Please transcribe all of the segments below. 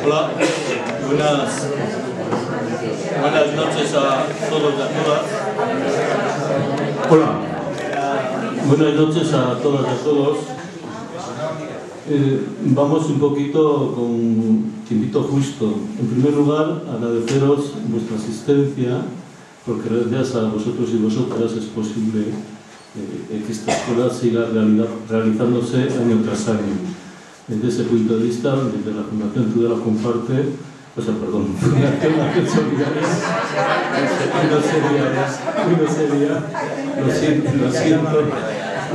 Hola, buenas noches a todos y a todas. Hola, buenas noches a todas y a todos. Vamos un poquito con tiempito justo. En primer lugar, agradeceros vuestra asistencia, porque gracias a vosotros y vosotras es posible que esta escuela siga realizándose año tras año. Desde ese punto de vista, desde la Fundación Tudela Comparte, Fundación Acción Solidaria,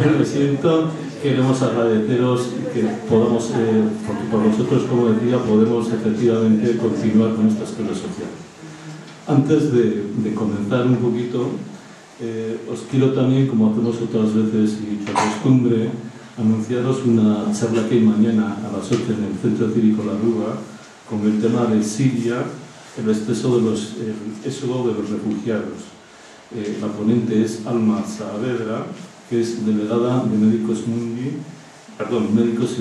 lo siento, queremos agradeceros que podamos, porque por nosotros, como decía, podemos efectivamente continuar con esta escuela social. Antes de comenzar un poquito, os quiero también, como hacemos otras veces y por costumbre, anunciaros una charla que hay mañana a las 8 en el Centro Cívico La Rúa con el tema de Siria, el éxodo de los refugiados. La ponente es Alma Saavedra, que es delegada de Médicos Sin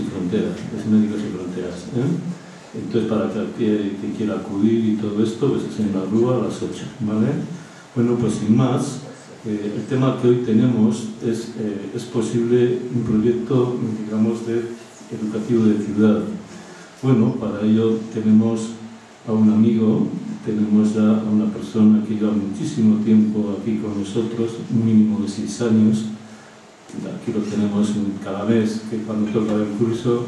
Fronteras, Entonces, para que quiera acudir y todo esto, pues es en La Rúa a las 8, ¿vale? Bueno, pues sin más, el tema que hoy tenemos es posible un proyecto, digamos, educativo de ciudad. Bueno, para ello tenemos a un amigo, tenemos ya a una persona que lleva muchísimo tiempo aquí con nosotros, un mínimo de 6 años. Aquí lo tenemos cada mes, que cuando toca el curso,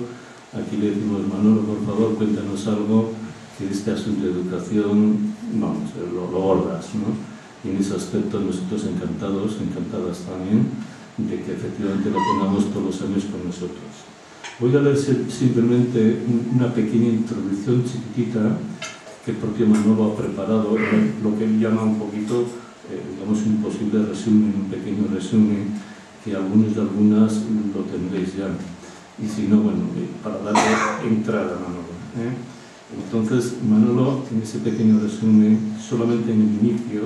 aquí le decimos: Manolo, por favor, cuéntanos algo, que este asunto de educación, vamos, lo bordas, ¿no? Y en ese aspecto nosotros encantadas también de que efectivamente lo tengamos todos los años con nosotros. Voy a leer simplemente una pequeña introducción chiquitita que el propio Manolo ha preparado, lo que él llama un poquito, digamos, un posible resumen, un pequeño resumen, que algunos y algunas lo tendréis ya. Y si no, bueno, para darle entrada a Manolo. Entonces, Manolo, en ese pequeño resumen, solamente en el inicio,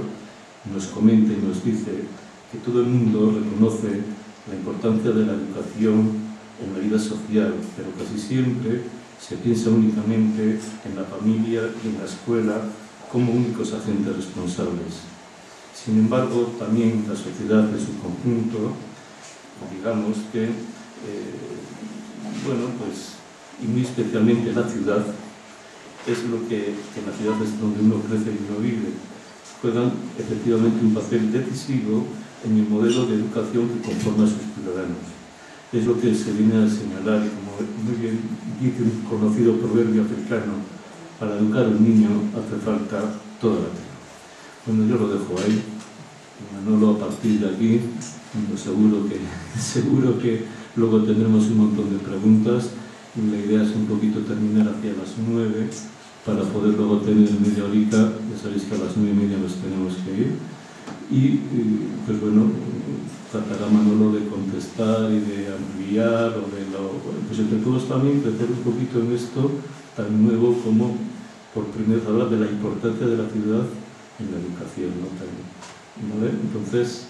nos comenta y nos dice que todo el mundo reconoce la importancia de la educación en la vida social, pero casi siempre se piensa únicamente en la familia y en la escuela como únicos agentes responsables. Sin embargo, también la sociedad en su conjunto, digamos que, y muy especialmente la ciudad, es lo que en la ciudad es donde uno crece y uno vive, juegan efectivamente un papel decisivo en el modelo de educación que conforma a sus ciudadanos. Es lo que se viene a señalar, y como muy bien dice un conocido proverbio africano, para educar a un niño hace falta toda la tierra. Bueno, yo lo dejo ahí. Manolo, a partir de aquí, seguro que luego tendremos un montón de preguntas, y la idea es un poquito terminar hacia las 9, para poder luego tener media horita. Ya sabéis que a las 9:30 nos tenemos que ir. Y pues bueno, tratará Manolo de contestar y de ampliar, pues entre todos también crecer un poquito en esto tan nuevo como por primera vez hablar de la importancia de la ciudad en la educación, ¿no? ¿Vale? Entonces,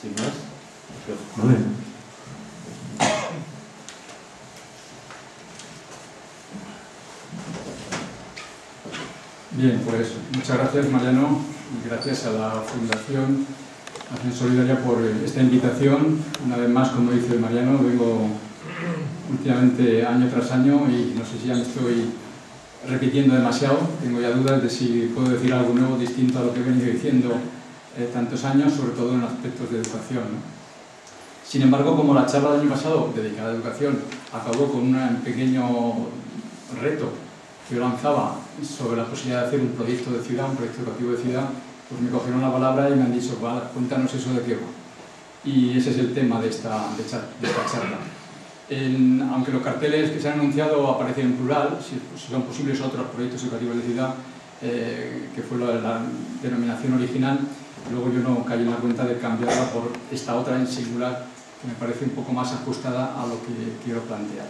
sin más, ¿vale? Bien, pues muchas gracias, Mariano, y gracias a la Fundación Acción Solidaria por esta invitación. Una vez más, como dice Mariano, vengo últimamente año tras año y no sé si ya me estoy repitiendo demasiado. Tengo ya dudas de si puedo decir algo nuevo distinto a lo que he venido diciendo tantos años, sobre todo en aspectos de educación, ¿no? Sin embargo, como la charla del año pasado, dedicada a educación, acabó con un pequeño reto que yo lanzaba sobre la posibilidad de hacer un proyecto de ciudad, un proyecto educativo de ciudad, pues me cogieron la palabra y me han dicho: vale, cuéntanos eso de qué va. Y ese es el tema de esta charla. Aunque los carteles que se han anunciado aparecen en plural, si son posibles otros proyectos educativos de ciudad, que fue la denominación original, luego yo no caí en la cuenta de cambiarla por esta otra en singular, que me parece un poco más ajustada a lo que quiero plantear.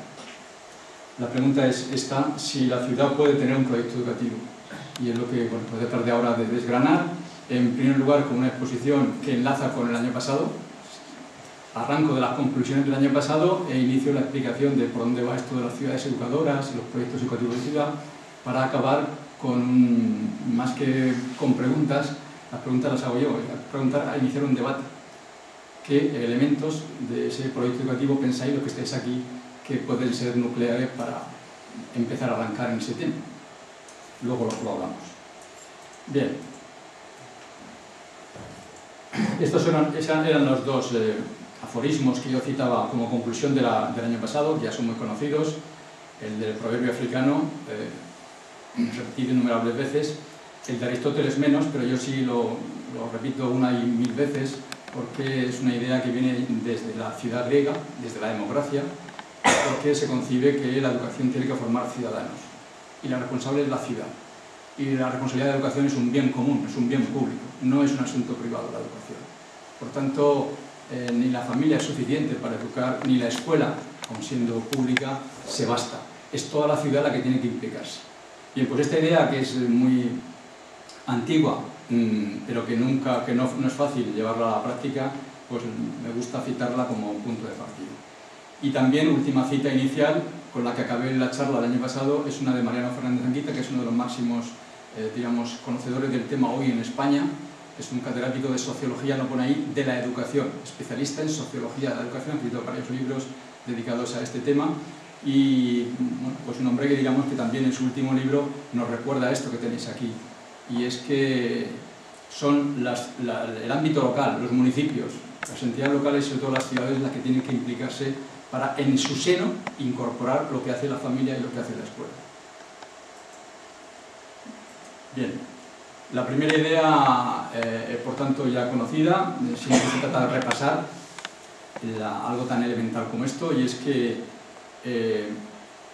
La pregunta es esta: si la ciudad puede tener un proyecto educativo. y es lo que voy a tratar de ahora de desgranar. En primer lugar, con una exposición que enlaza con el año pasado. Arranco de las conclusiones del año pasado e inicio la explicación de por dónde va esto de las ciudades educadoras y los proyectos educativos de ciudad, para acabar con, más que con preguntas, las preguntas las hago yo, a iniciar un debate. ¿Qué elementos de ese proyecto educativo pensáis, los que estáis aquí, que pueden ser nucleares para empezar a arrancar en ese tema? Luego lo hablamos. Bien. Estos eran los dos aforismos que yo citaba como conclusión del año pasado, que ya son muy conocidos. El del proverbio africano, repetido innumerables veces. El de Aristóteles menos, pero yo sí lo repito una y mil veces, porque es una idea que viene desde la ciudad griega, desde la democracia, porque se concibe que la educación tiene que formar ciudadanos, y la responsable es la ciudad. Y la responsabilidad de la educación es un bien común, es un bien público, no es un asunto privado la educación. Por tanto, ni la familia es suficiente para educar, ni la escuela, aun siendo pública, se basta. Es toda la ciudad la que tiene que implicarse. Bien, pues esta idea, que es muy antigua, pero que no es fácil llevarla a la práctica, pues me gusta citarla como punto de partida. Y también, última cita inicial, con la que acabé la charla del año pasado, es una de Mariano Fernández Anguita, que es uno de los máximos digamos, conocedores del tema hoy en España. Es un catedrático de sociología, lo pone ahí, de la educación, especialista en sociología de la educación, ha escrito varios libros dedicados a este tema, y bueno, pues un hombre que digamos que también en su último libro nos recuerda esto que tenéis aquí, y es que son el ámbito local, los municipios, las entidades locales y sobre todo las ciudades las que tienen que implicarse para en su seno incorporar lo que hace la familia y lo que hace la escuela. Bien, la primera idea, por tanto, ya conocida, siempre se trata de repasar algo tan elemental como esto, y es que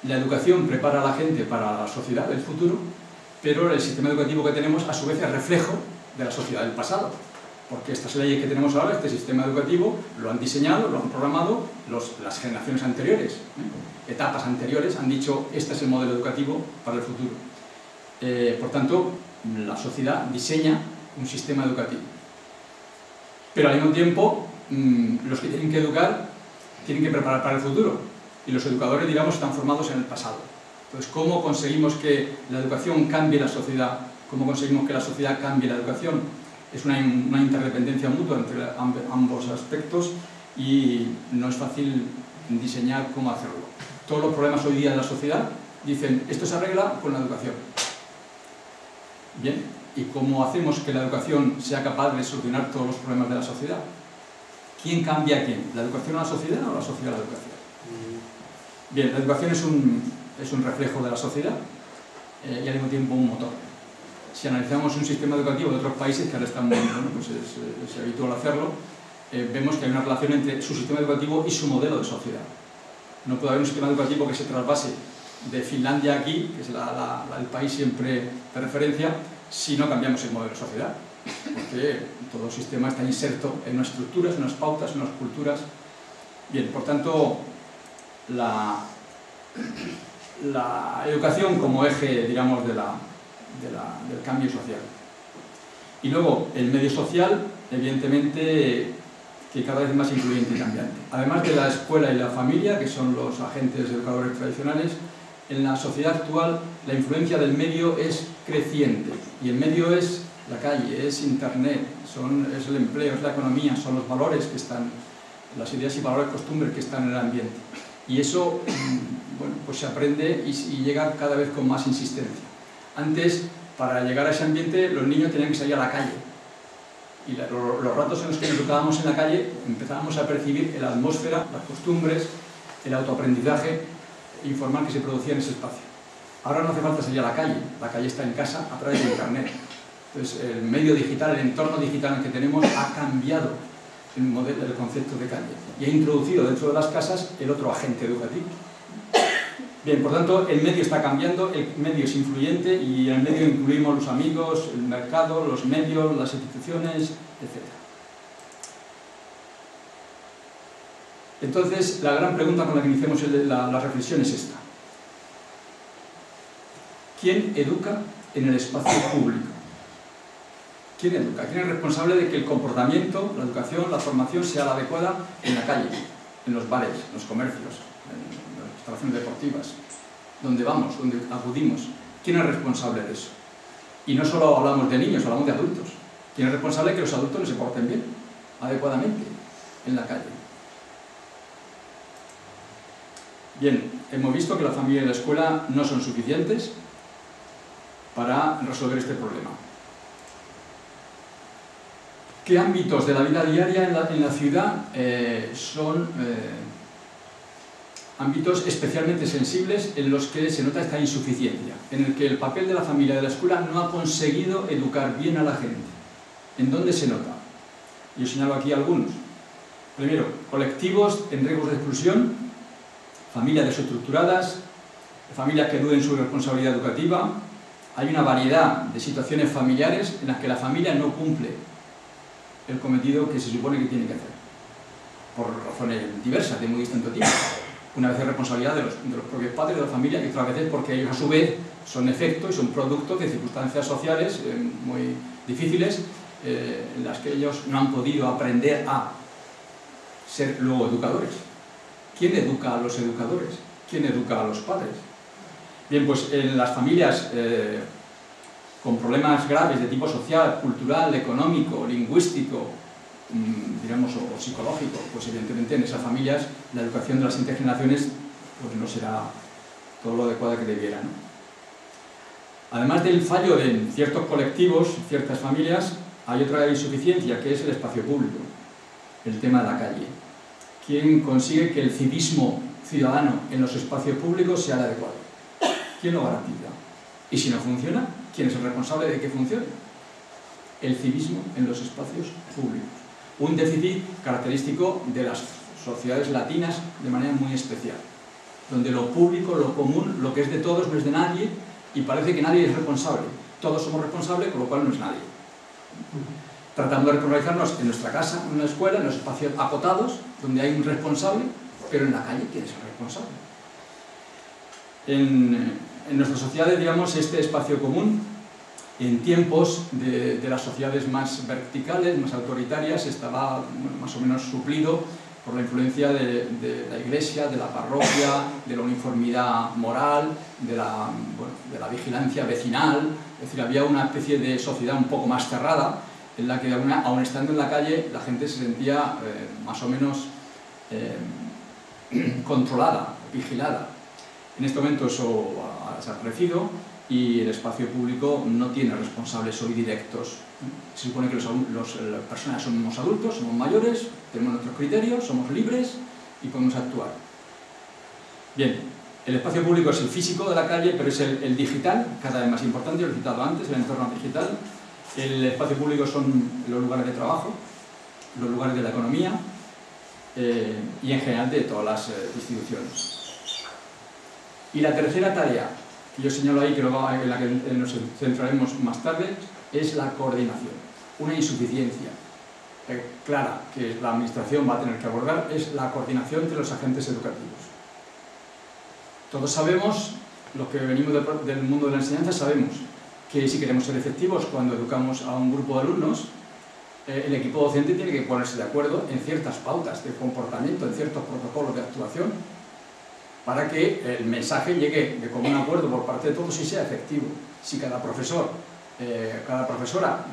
la educación prepara a la gente para la sociedad del futuro, pero el sistema educativo que tenemos a su vez es reflejo de la sociedad del pasado, porque estas leyes que tenemos ahora, este sistema educativo, lo han diseñado, lo han programado las generaciones anteriores, etapas anteriores, han dicho este es el modelo educativo para el futuro. Por tanto, la sociedad diseña un sistema educativo. Pero al mismo tiempo, los que tienen que educar tienen que preparar para el futuro. Y los educadores, digamos, están formados en el pasado. Entonces, ¿cómo conseguimos que la educación cambie la sociedad? ¿Cómo conseguimos que la sociedad cambie la educación? Es una interdependencia mutua entre ambos aspectos y no es fácil diseñar cómo hacerlo. Todos los problemas hoy día de la sociedad dicen, esto se arregla con la educación. Bien, ¿y cómo hacemos que la educación sea capaz de solucionar todos los problemas de la sociedad? ¿Quién cambia a quién? ¿La educación a la sociedad o la sociedad a la educación? Bien, la educación es un reflejo de la sociedad y al mismo tiempo un motor. Si analizamos un sistema educativo de otros países, que ahora están muy, bueno, pues es habitual hacerlo, vemos que hay una relación entre su sistema educativo y su modelo de sociedad. No puede haber un sistema educativo que se trasvase de Finlandia aquí, que es el país siempre de referencia, si no cambiamos el modelo de sociedad. Porque todo sistema está inserto en unas estructuras, en unas pautas, en unas culturas. Bien, por tanto, la educación como eje, digamos, del cambio social. Y luego, el medio social, evidentemente, que cada vez es más incluyente y cambiante. Además de la escuela y la familia, que son los agentes educadores tradicionales, en la sociedad actual la influencia del medio es creciente. Y el medio es la calle, es internet, es el empleo, es la economía, son los valores que están, las ideas y valores, costumbres que están en el ambiente. Y eso, bueno, pues se aprende y llega cada vez con más insistencia. Antes, para llegar a ese ambiente, los niños tenían que salir a la calle. Y los ratos en los que nos educábamos en la calle, empezábamos a percibir la atmósfera, las costumbres, el autoaprendizaje informal que se producía en ese espacio. Ahora no hace falta salir a la calle está en casa a través de internet. Entonces, el medio digital, el entorno digital que tenemos ha cambiado el concepto de calle y ha introducido dentro de las casas el otro agente educativo. Bien, por tanto, el medio está cambiando, el medio es influyente y en el medio incluimos los amigos, el mercado, los medios, las instituciones, etc. Entonces, la gran pregunta con la que iniciamos la reflexión es esta. ¿Quién educa en el espacio público? ¿Quién educa? ¿Quién es responsable de que el comportamiento, la educación, la formación sea la adecuada en la calle, en los bares, en los comercios, en las instalaciones deportivas? ¿Dónde vamos? ¿Dónde acudimos? ¿Quién es responsable de eso? Y no solo hablamos de niños, hablamos de adultos. ¿Quién es responsable de que los adultos no se porten bien, adecuadamente, en la calle? Bien, hemos visto que la familia y la escuela no son suficientes para resolver este problema. ¿Qué ámbitos de la vida diaria en la ciudad son ámbitos especialmente sensibles en los que se nota esta insuficiencia, en el que el papel de la familia y de la escuela no ha conseguido educar bien a la gente? ¿En dónde se nota? Yo señalo aquí algunos. Primero, colectivos en riesgo de exclusión, familias desestructuradas, familias que duden su responsabilidad educativa. Hay una variedad de situaciones familiares en las que la familia no cumple el cometido que se supone que tiene que hacer, por razones diversas, de muy distinto tipo. Una vez es responsabilidad de los propios padres de la familia y otra vez es porque ellos a su vez son efecto y son producto de circunstancias sociales muy difíciles en las que ellos no han podido aprender a ser luego educadores. ¿Quién educa a los educadores? ¿Quién educa a los padres? Bien, pues en las familias con problemas graves de tipo social, cultural, económico, lingüístico, digamos, o psicológico, pues evidentemente en esas familias la educación de las siguientes generaciones pues no será todo lo adecuada que debiera, ¿no? Además del fallo de ciertos colectivos, ciertas familias, hay otra insuficiencia, que es el espacio público, el tema de la calle. ¿Quién consigue que el civismo ciudadano en los espacios públicos sea el adecuado? ¿Quién lo garantiza? Y si no funciona, ¿quién es el responsable de que funcione? El civismo en los espacios públicos. Un déficit característico de las sociedades latinas de manera muy especial, donde lo público, lo común, lo que es de todos no es de nadie y parece que nadie es responsable. Todos somos responsables, con lo cual no es nadie. Tratando de responsabilizarnos en nuestra casa, en la escuela, en los espacios acotados, donde hay un responsable, pero en la calle, ¿quién es el responsable? En nuestras sociedades, digamos, este espacio común, en tiempos de las sociedades más verticales, más autoritarias, estaba más o menos suplido por la influencia de la iglesia, de la parroquia, de la uniformidad moral, de la vigilancia vecinal. Es decir, había una especie de sociedad un poco más cerrada, en la que aun estando en la calle la gente se sentía más o menos controlada, vigilada. En este momento eso ha desaparecido y el espacio público no tiene responsables hoy directos. Se supone que las personas somos adultos, somos mayores, tenemos nuestros criterios, somos libres y podemos actuar. Bien, el espacio público es el físico de la calle, pero es el digital, cada vez más importante, lo he citado antes, el entorno digital. El espacio público son los lugares de trabajo, los lugares de la economía y en general de todas las instituciones. Y la tercera tarea, que yo señalo ahí, en la que nos centraremos más tarde, es la coordinación. Una insuficiencia clara que la administración va a tener que abordar es la coordinación entre los agentes educativos. Todos sabemos, los que venimos del mundo de la enseñanza, sabemos que si queremos ser efectivos cuando educamos a un grupo de alumnos, el equipo docente tiene que ponerse de acuerdo en ciertas pautas de comportamiento, en ciertos protocolos de actuación, para que el mensaje llegue de común acuerdo por parte de todos y sea efectivo. Si cada profesor, cada profesora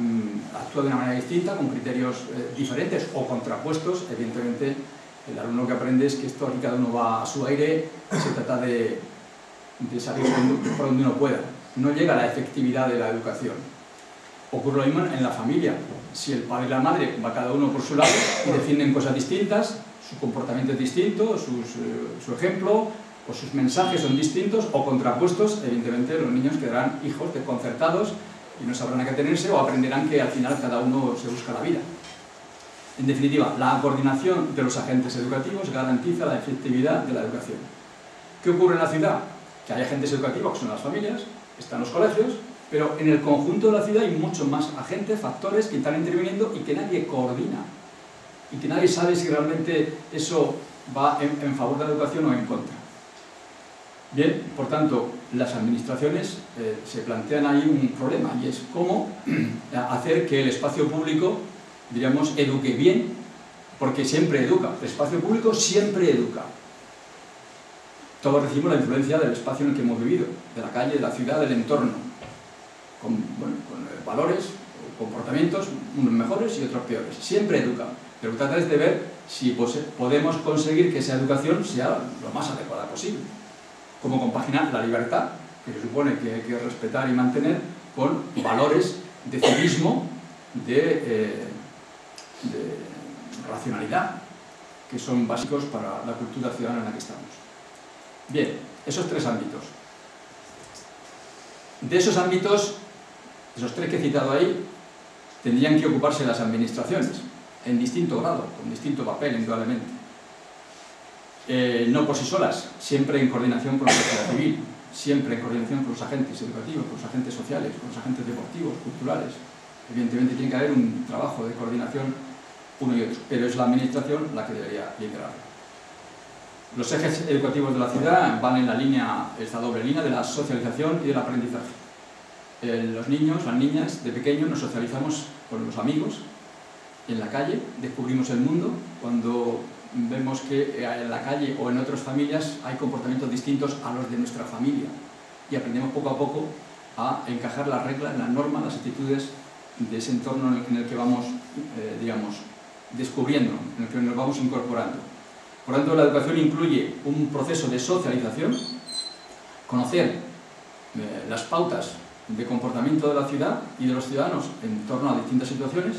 actúa de una manera distinta, con criterios diferentes o contrapuestos, evidentemente el alumno que aprende es que esto aquí cada uno va a su aire, se trata de salir por donde uno pueda. No llega a la efectividad de la educación. Ocurre lo mismo en la familia. Si el padre y la madre va cada uno por su lado y defienden cosas distintas, su comportamiento es distinto, su ejemplo o sus mensajes son distintos o contrapuestos, evidentemente los niños quedarán hijos desconcertados y no sabrán a qué atenerse o aprenderán que al final cada uno se busca la vida. En definitiva, la coordinación de los agentes educativos garantiza la efectividad de la educación. ¿Qué ocurre en la ciudad? Que hay agentes educativos que son las familias, están los colegios, pero en el conjunto de la ciudad hay muchos más agentes, factores que están interviniendo y que nadie coordina. Y que nadie sabe si realmente eso va en favor de la educación o en contra. Bien, por tanto, las administraciones se plantean ahí un problema, y es cómo hacer que el espacio público, diríamos, eduque bien, porque siempre educa. El espacio público siempre educa. Todos recibimos la influencia del espacio en el que hemos vivido, de la calle, de la ciudad, del entorno, con valores, comportamientos, unos mejores y otros peores. Siempre educa. Pero trata es de ver si podemos conseguir que esa educación sea lo más adecuada posible. Cómo compaginar la libertad, que se supone que hay que respetar y mantener, con valores de civismo, de racionalidad, que son básicos para la cultura ciudadana en la que estamos. Bien, esos tres ámbitos. De esos ámbitos, esos tres que he citado ahí, tendrían que ocuparse las administraciones, en distinto grado, con distinto papel, indudablemente. No por sí solas, siempre en coordinación con la sociedad civil, siempre en coordinación con los agentes educativos, con los agentes sociales, con los agentes deportivos, culturales. Evidentemente tiene que haber un trabajo de coordinación uno y otro, pero es la administración la que debería liderarlo. Los ejes educativos de la ciudad van en la línea, esta doble línea de la socialización y del aprendizaje. Los niños, las niñas, de pequeños nos socializamos con los amigos, en la calle, descubrimos el mundo, cuando vemos que en la calle o en otras familias hay comportamientos distintos a los de nuestra familia, y aprendemos poco a poco a encajar las reglas, las normas, las actitudes de ese entorno en el que vamos, digamos, descubriendo, en el que nos vamos incorporando. Por lo tanto, la educación incluye un proceso de socialización, conocer las pautas de comportamiento de la ciudad y de los ciudadanos en torno a distintas situaciones,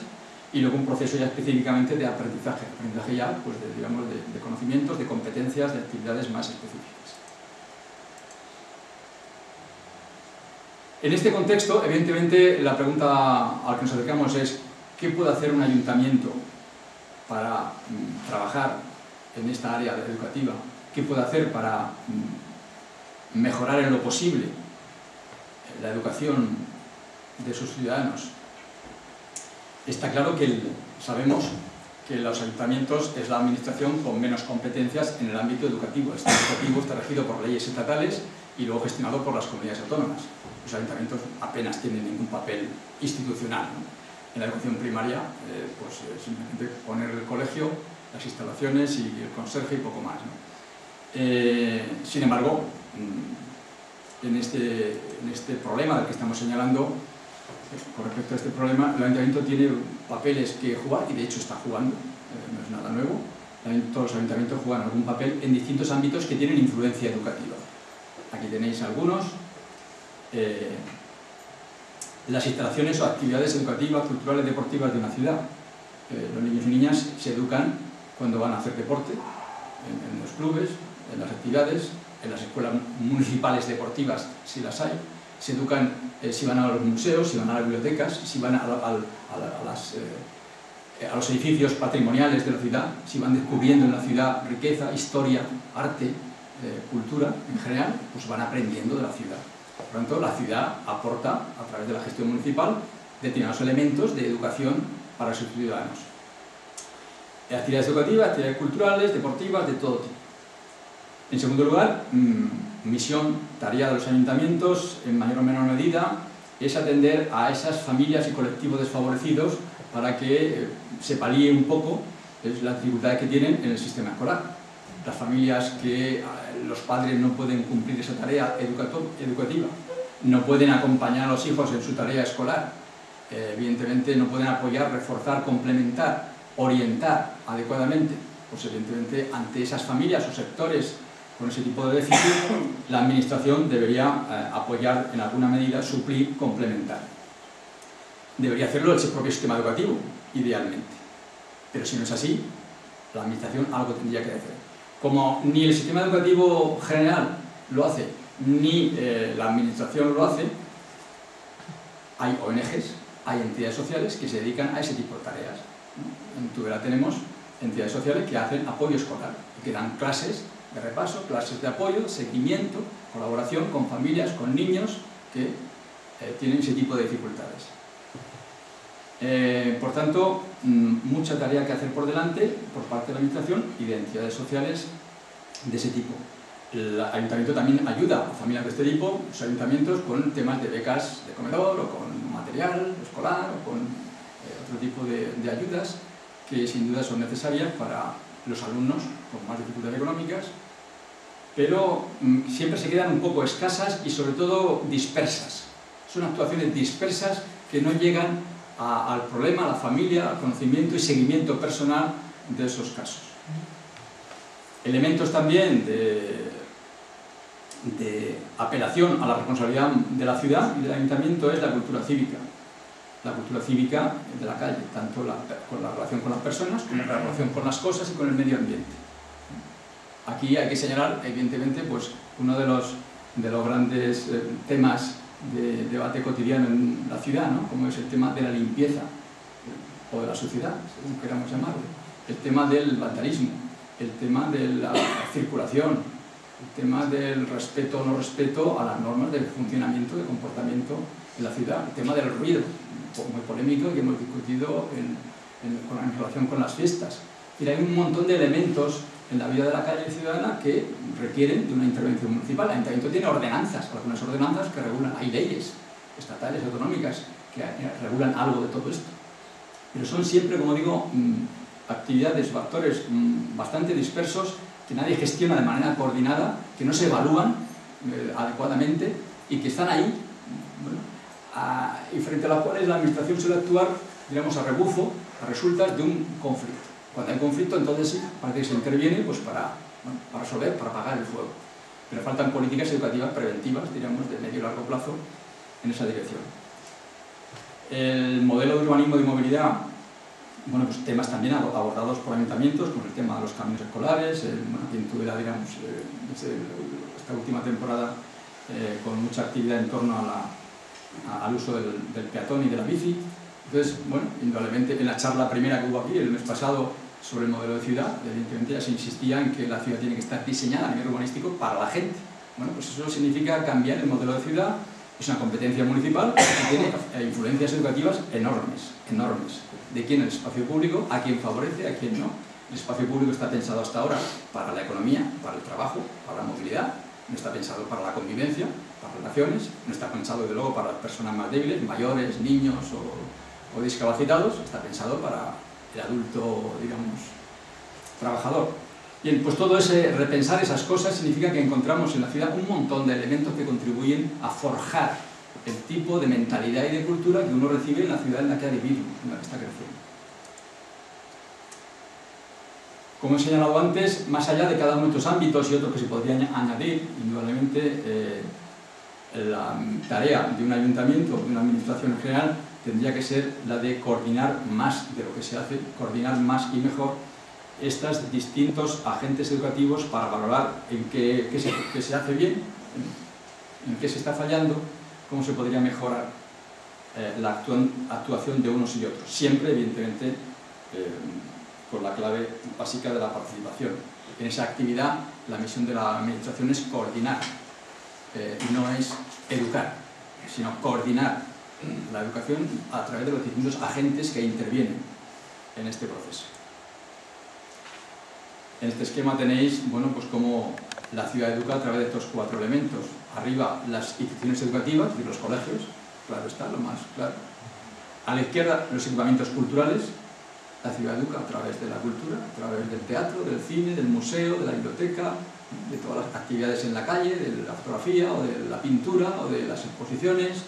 y luego un proceso ya específicamente de aprendizaje ya, pues, digamos, de conocimientos, de competencias, de actividades más específicas. En este contexto, evidentemente, la pregunta a la que nos acercamos es: ¿qué puede hacer un ayuntamiento para trabajar en esta área educativa? ¿Qué puede hacer para mejorar en lo posible la educación de sus ciudadanos? Está claro que sabemos que los ayuntamientos es la administración con menos competencias en el ámbito educativo. El sistema educativo está regido por leyes estatales y luego gestionado por las comunidades autónomas. Los ayuntamientos apenas tienen ningún papel institucional, ¿no? En la educación primaria, pues simplemente poner el colegio, las instalaciones y el conserje y poco más, ¿no? Sin embargo, en este problema del que estamos señalando, con respecto a este problema, el ayuntamiento tiene papeles que jugar, y de hecho está jugando, no es nada nuevo. Todos los ayuntamientos juegan algún papel en distintos ámbitos que tienen influencia educativa. Aquí tenéis algunos. Las instalaciones o actividades educativas, culturales, deportivas de una ciudad. Los niños y niñas se educan cuando van a hacer deporte, en los clubes, en las actividades, en las escuelas municipales deportivas, si las hay. Se educan si van a los museos, si van a las bibliotecas, si van a los edificios patrimoniales de la ciudad, si van descubriendo en la ciudad riqueza, historia, arte, cultura en general, pues van aprendiendo de la ciudad. Por lo tanto, la ciudad aporta, a través de la gestión municipal, determinados elementos de educación para sus ciudadanos. Actividades educativas, actividades culturales, deportivas, de todo tipo. En segundo lugar, misión, tarea de los ayuntamientos, en mayor o menor medida, es atender a esas familias y colectivos desfavorecidos para que se palíe un poco las dificultades que tienen en el sistema escolar. Las familias que los padres no pueden cumplir esa tarea educativa, no pueden acompañar a los hijos en su tarea escolar, evidentemente no pueden apoyar, reforzar, complementar, orientar adecuadamente, pues evidentemente ante esas familias o sectores con ese tipo de déficit, la administración debería apoyar en alguna medida, suplir, complementar. Debería hacerlo el propio sistema educativo, idealmente. Pero si no es así, la administración algo tendría que hacer. Como ni el sistema educativo general lo hace, ni la administración lo hace, hay ONGs, hay entidades sociales que se dedican a ese tipo de tareas. En Tudela tenemos entidades sociales que hacen apoyo escolar, que dan clases de repaso, clases de apoyo, seguimiento, colaboración con familias, con niños que tienen ese tipo de dificultades. Por tanto, mucha tarea que hacer por delante por parte de la administración y de entidades sociales de ese tipo. El ayuntamiento también ayuda a familias de este tipo, los ayuntamientos, con temas de becas de comedor o con material escolar o con otro tipo de ayudas que sin duda son necesarias para los alumnos con más dificultades económicas, pero siempre se quedan un poco escasas y sobre todo dispersas. Son actuaciones dispersas que no llegan al problema, a la familia, al conocimiento y seguimiento personal de esos casos. Elementos también de apelación a la responsabilidad de la ciudad y del ayuntamiento es la cultura cívica. La cultura cívica de la calle, tanto con la relación con las personas, como la relación con las cosas y con el medio ambiente. Aquí hay que señalar, evidentemente, pues, uno de los grandes temas de debate cotidiano en la ciudad, ¿no? Como es el tema de la limpieza, o de la suciedad, según queramos llamarlo, el tema del vandalismo, el tema de la circulación, el tema del respeto o no respeto a las normas del funcionamiento, de comportamiento en la ciudad, el tema del ruido, muy polémico que hemos discutido en relación con las fiestas. Y hay un montón de elementos en la vida de la calle ciudadana que requieren de una intervención municipal. El ayuntamiento tiene ordenanzas, algunas ordenanzas que regulan, hay leyes estatales, autonómicas, que regulan algo de todo esto. Pero son siempre, como digo, actividades, factores bastante dispersos que nadie gestiona de manera coordinada, que no se evalúan adecuadamente y que están ahí, bueno, y frente a las cuales la administración suele actuar, digamos, a rebufo, a resultas de un conflicto. Cuando hay conflicto, entonces sí, parece que se interviene pues, para resolver, para apagar el fuego. Pero faltan políticas educativas preventivas, diríamos, de medio y largo plazo en esa dirección. El modelo de urbanismo de movilidad, bueno, pues temas también abordados por ayuntamientos, con el tema de los caminos escolares, quien tuviera, digamos, esta última temporada con mucha actividad en torno al uso del peatón y de la bici. Entonces, bueno, indudablemente en la charla primera que hubo aquí el mes pasado sobre el modelo de ciudad, evidentemente ya se insistía en que la ciudad tiene que estar diseñada a nivel urbanístico para la gente. Bueno, pues eso significa cambiar el modelo de ciudad, es una competencia municipal que tiene influencias educativas enormes, enormes. De quién el espacio público, a quién favorece, a quién no. El espacio público está pensado hasta ahora para la economía, para el trabajo, para la movilidad, no está pensado para la convivencia, para relaciones, no está pensado desde luego para las personas más débiles, mayores, niños o discapacitados, está pensado para el adulto, digamos, trabajador. Bien, pues todo ese repensar esas cosas significa que encontramos en la ciudad un montón de elementos que contribuyen a forjar el tipo de mentalidad y de cultura que uno recibe en la ciudad en la que ha vivido, en la que está creciendo. Como he señalado antes, más allá de cada uno de estos ámbitos y otros que se podrían añadir, indudablemente la tarea de un ayuntamiento, de una administración en general, tendría que ser la de coordinar más de lo que se hace, coordinar más y mejor estos distintos agentes educativos para valorar en qué se hace bien, en qué se está fallando, cómo se podría mejorar la actuación de unos y otros. Siempre, evidentemente, con la clave básica de la participación. En esa actividad, la misión de la administración es coordinar, no es educar, sino coordinar la educación a través de los distintos agentes que intervienen en este proceso. En este esquema tenéis, bueno, pues cómo la ciudad educa a través de estos 4 elementos. Arriba, las instituciones educativas, y los colegios, claro está, lo más claro. A la izquierda, los equipamientos culturales. La ciudad educa a través de la cultura, a través del teatro, del cine, del museo, de la biblioteca, de todas las actividades en la calle, de la fotografía, o de la pintura, o de las exposiciones.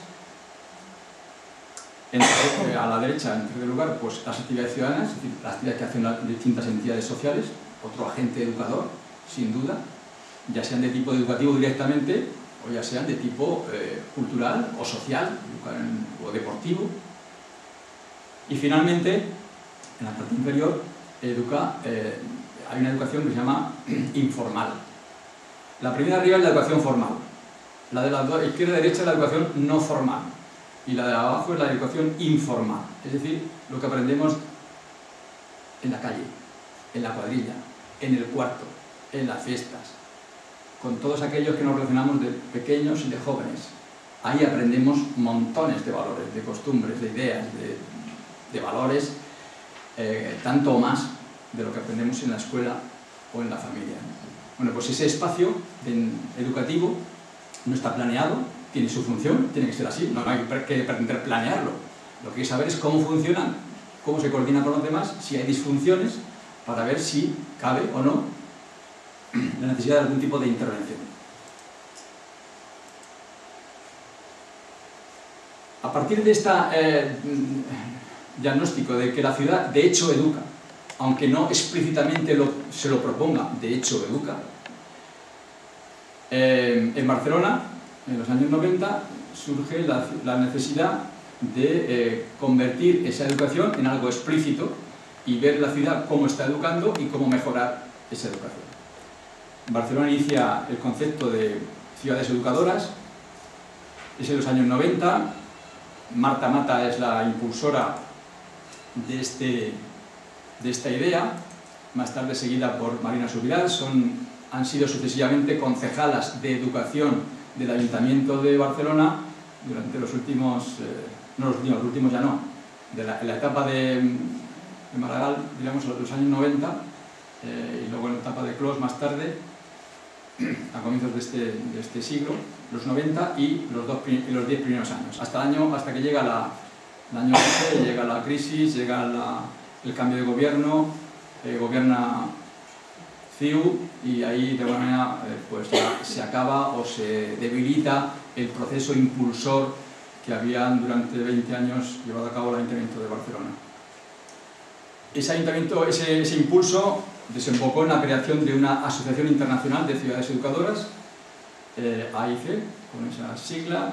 A la derecha, en tercer lugar, pues las actividades ciudadanas, es decir, las actividades que hacen las distintas entidades sociales, otro agente educador, sin duda, ya sean de tipo educativo directamente, o ya sean de tipo cultural o social, o deportivo. Y finalmente, en la parte inferior, hay una educación que se llama informal. La primera arriba es la educación formal, la de la izquierda y derecha es la educación no formal, y la de abajo es la educación informal, es decir, lo que aprendemos en la calle, en la cuadrilla, en el cuarto, en las fiestas, con todos aquellos que nos relacionamos de pequeños y de jóvenes. Ahí aprendemos montones de valores, de costumbres, de ideas, de valores, tanto o más de lo que aprendemos en la escuela o en la familia. Bueno, pues ese espacio educativo no está planeado, tiene su función, tiene que ser así, no hay que pretender planearlo. Lo que hay que saber es cómo funcionan, cómo se coordinan con los demás, si hay disfunciones, para ver si cabe o no la necesidad de algún tipo de intervención. A partir de este diagnóstico de que la ciudad de hecho educa, aunque no explícitamente se lo proponga, de hecho educa, en Barcelona, en los años 90, surge la necesidad de convertir esa educación en algo explícito y ver la ciudad cómo está educando y cómo mejorar esa educación. Barcelona inicia el concepto de ciudades educadoras, es en los años 90, Marta Mata es la impulsora de esta idea, más tarde seguida por Marina Subirats, han sido sucesivamente concejalas de educación del Ayuntamiento de Barcelona durante los últimos, los últimos ya no, en la etapa de Maragall, digamos, los años 90, y luego en la etapa de Clos más tarde, a comienzos de este siglo, los 90 y los 10 primeros años, hasta que llega el año 11, llega la crisis, llega el cambio de gobierno, gobierna CiU y ahí de alguna manera pues ya se acaba o se debilita el proceso impulsor que habían durante 20 años llevado a cabo el Ayuntamiento de Barcelona. Ese impulso desembocó en la creación de una Asociación Internacional de Ciudades Educadoras, AIC, con esa sigla,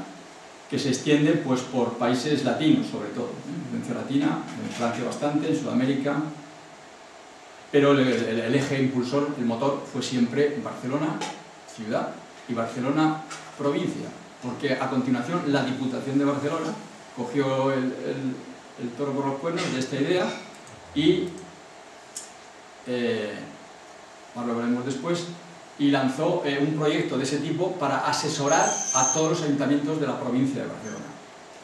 que se extiende pues, por países latinos, sobre todo, influencia latina, en Francia bastante, en Sudamérica, pero el eje impulsor, el motor, fue siempre Barcelona, ciudad, y Barcelona, provincia, porque a continuación la Diputación de Barcelona cogió el toro por los cuernos de esta idea y, ahora lo veremos después, y lanzó un proyecto de ese tipo para asesorar a todos los ayuntamientos de la provincia de Barcelona,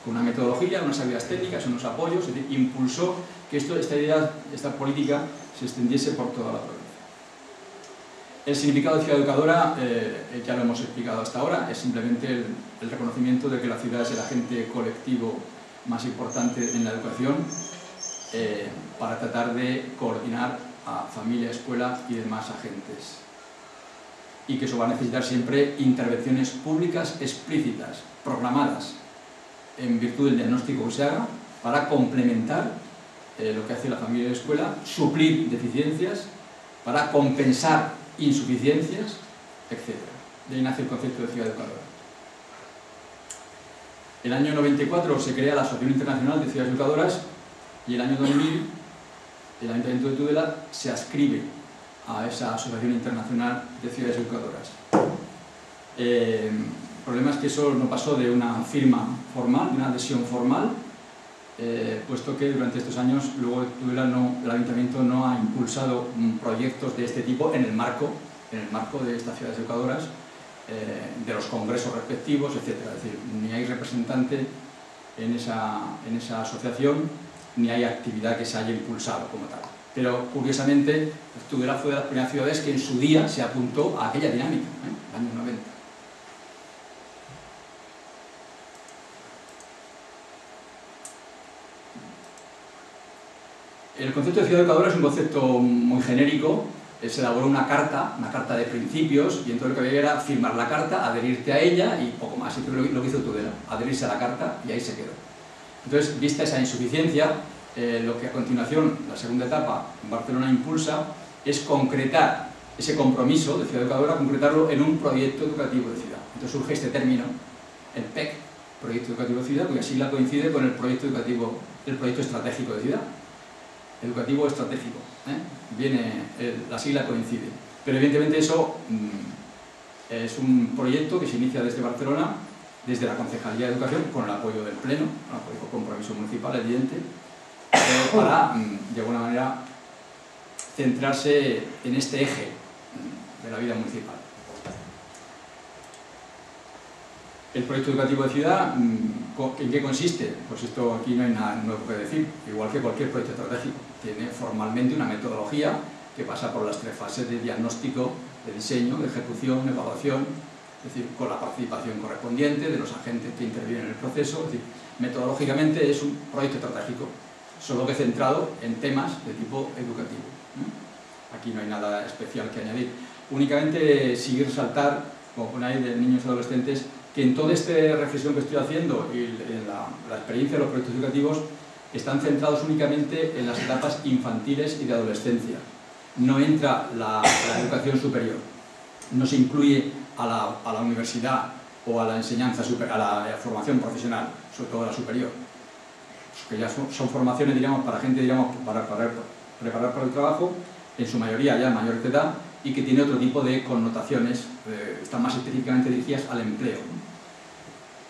con una metodología, unas habilidades técnicas, unos apoyos, es decir, impulsó que esta política se extendiese por toda la provincia. El significado de ciudad educadora, ya lo hemos explicado hasta ahora, es simplemente el reconocimiento de que la ciudad es el agente colectivo más importante en la educación para tratar de coordinar a familia, escuela y demás agentes. Y que eso va a necesitar siempre intervenciones públicas explícitas, programadas, en virtud del diagnóstico que se haga, para complementar lo que hace la familia y la escuela, suplir deficiencias, para compensar insuficiencias, etc. De ahí nace el concepto de ciudad educadora. El año 94 se crea la Asociación Internacional de Ciudades Educadoras y el año 2000 el Ayuntamiento de Tudela se adscribe a esa Asociación Internacional de Ciudades Educadoras. El problema es que eso no pasó de una firma formal, de una adhesión formal, puesto que durante estos años luego Tudela el Ayuntamiento no ha impulsado proyectos de este tipo en el marco de estas ciudades educadoras, de los congresos respectivos, etc. Es decir, ni hay representante en esa asociación, ni hay actividad que se haya impulsado como tal. Pero, curiosamente, Tudela fue de las primeras ciudades que en su día se apuntó a aquella dinámica, en los años 90. El concepto de ciudad educadora es un concepto muy genérico. Se elaboró una carta de principios, y entonces lo que había era firmar la carta, adherirte a ella y poco más. Y lo que hizo Tudela, adherirse a la carta y ahí se quedó. Entonces, vista esa insuficiencia, lo que a continuación, la segunda etapa, Barcelona impulsa, es concretar ese compromiso de ciudad educadora, concretarlo en un proyecto educativo de ciudad. Entonces surge este término, el PEC, Proyecto Educativo de Ciudad, cuya sigla coincide con el proyecto educativo, el proyecto estratégico de ciudad. Educativo estratégico, la sigla coincide. Pero evidentemente eso es un proyecto que se inicia desde Barcelona, desde la Concejalía de Educación, con el apoyo del Pleno, con apoyo con compromiso municipal evidente, para, de alguna manera, centrarse en este eje de la vida municipal. El proyecto educativo de ciudad, ¿en qué consiste? Pues esto aquí no hay nada nuevo que decir, igual que cualquier proyecto estratégico. Tiene formalmente una metodología que pasa por las 3 fases de diagnóstico, de diseño, de ejecución, de evaluación, es decir, con la participación correspondiente de los agentes que intervienen en el proceso. Es decir, metodológicamente es un proyecto estratégico, solo que centrado en temas de tipo educativo. Aquí no hay nada especial que añadir. Únicamente sí resaltar, como pone ahí de niños y adolescentes, que en toda esta reflexión que estoy haciendo y en la experiencia de los proyectos educativos están centrados únicamente en las etapas infantiles y de adolescencia. No entra la educación superior, no se incluye a la universidad o a la enseñanza, a la formación profesional, sobre todo a la superior, que ya son formaciones, diríamos, para gente, diríamos, para preparar para el trabajo, en su mayoría ya mayores de edad, y que tiene otro tipo de connotaciones, están más específicamente dirigidas al empleo.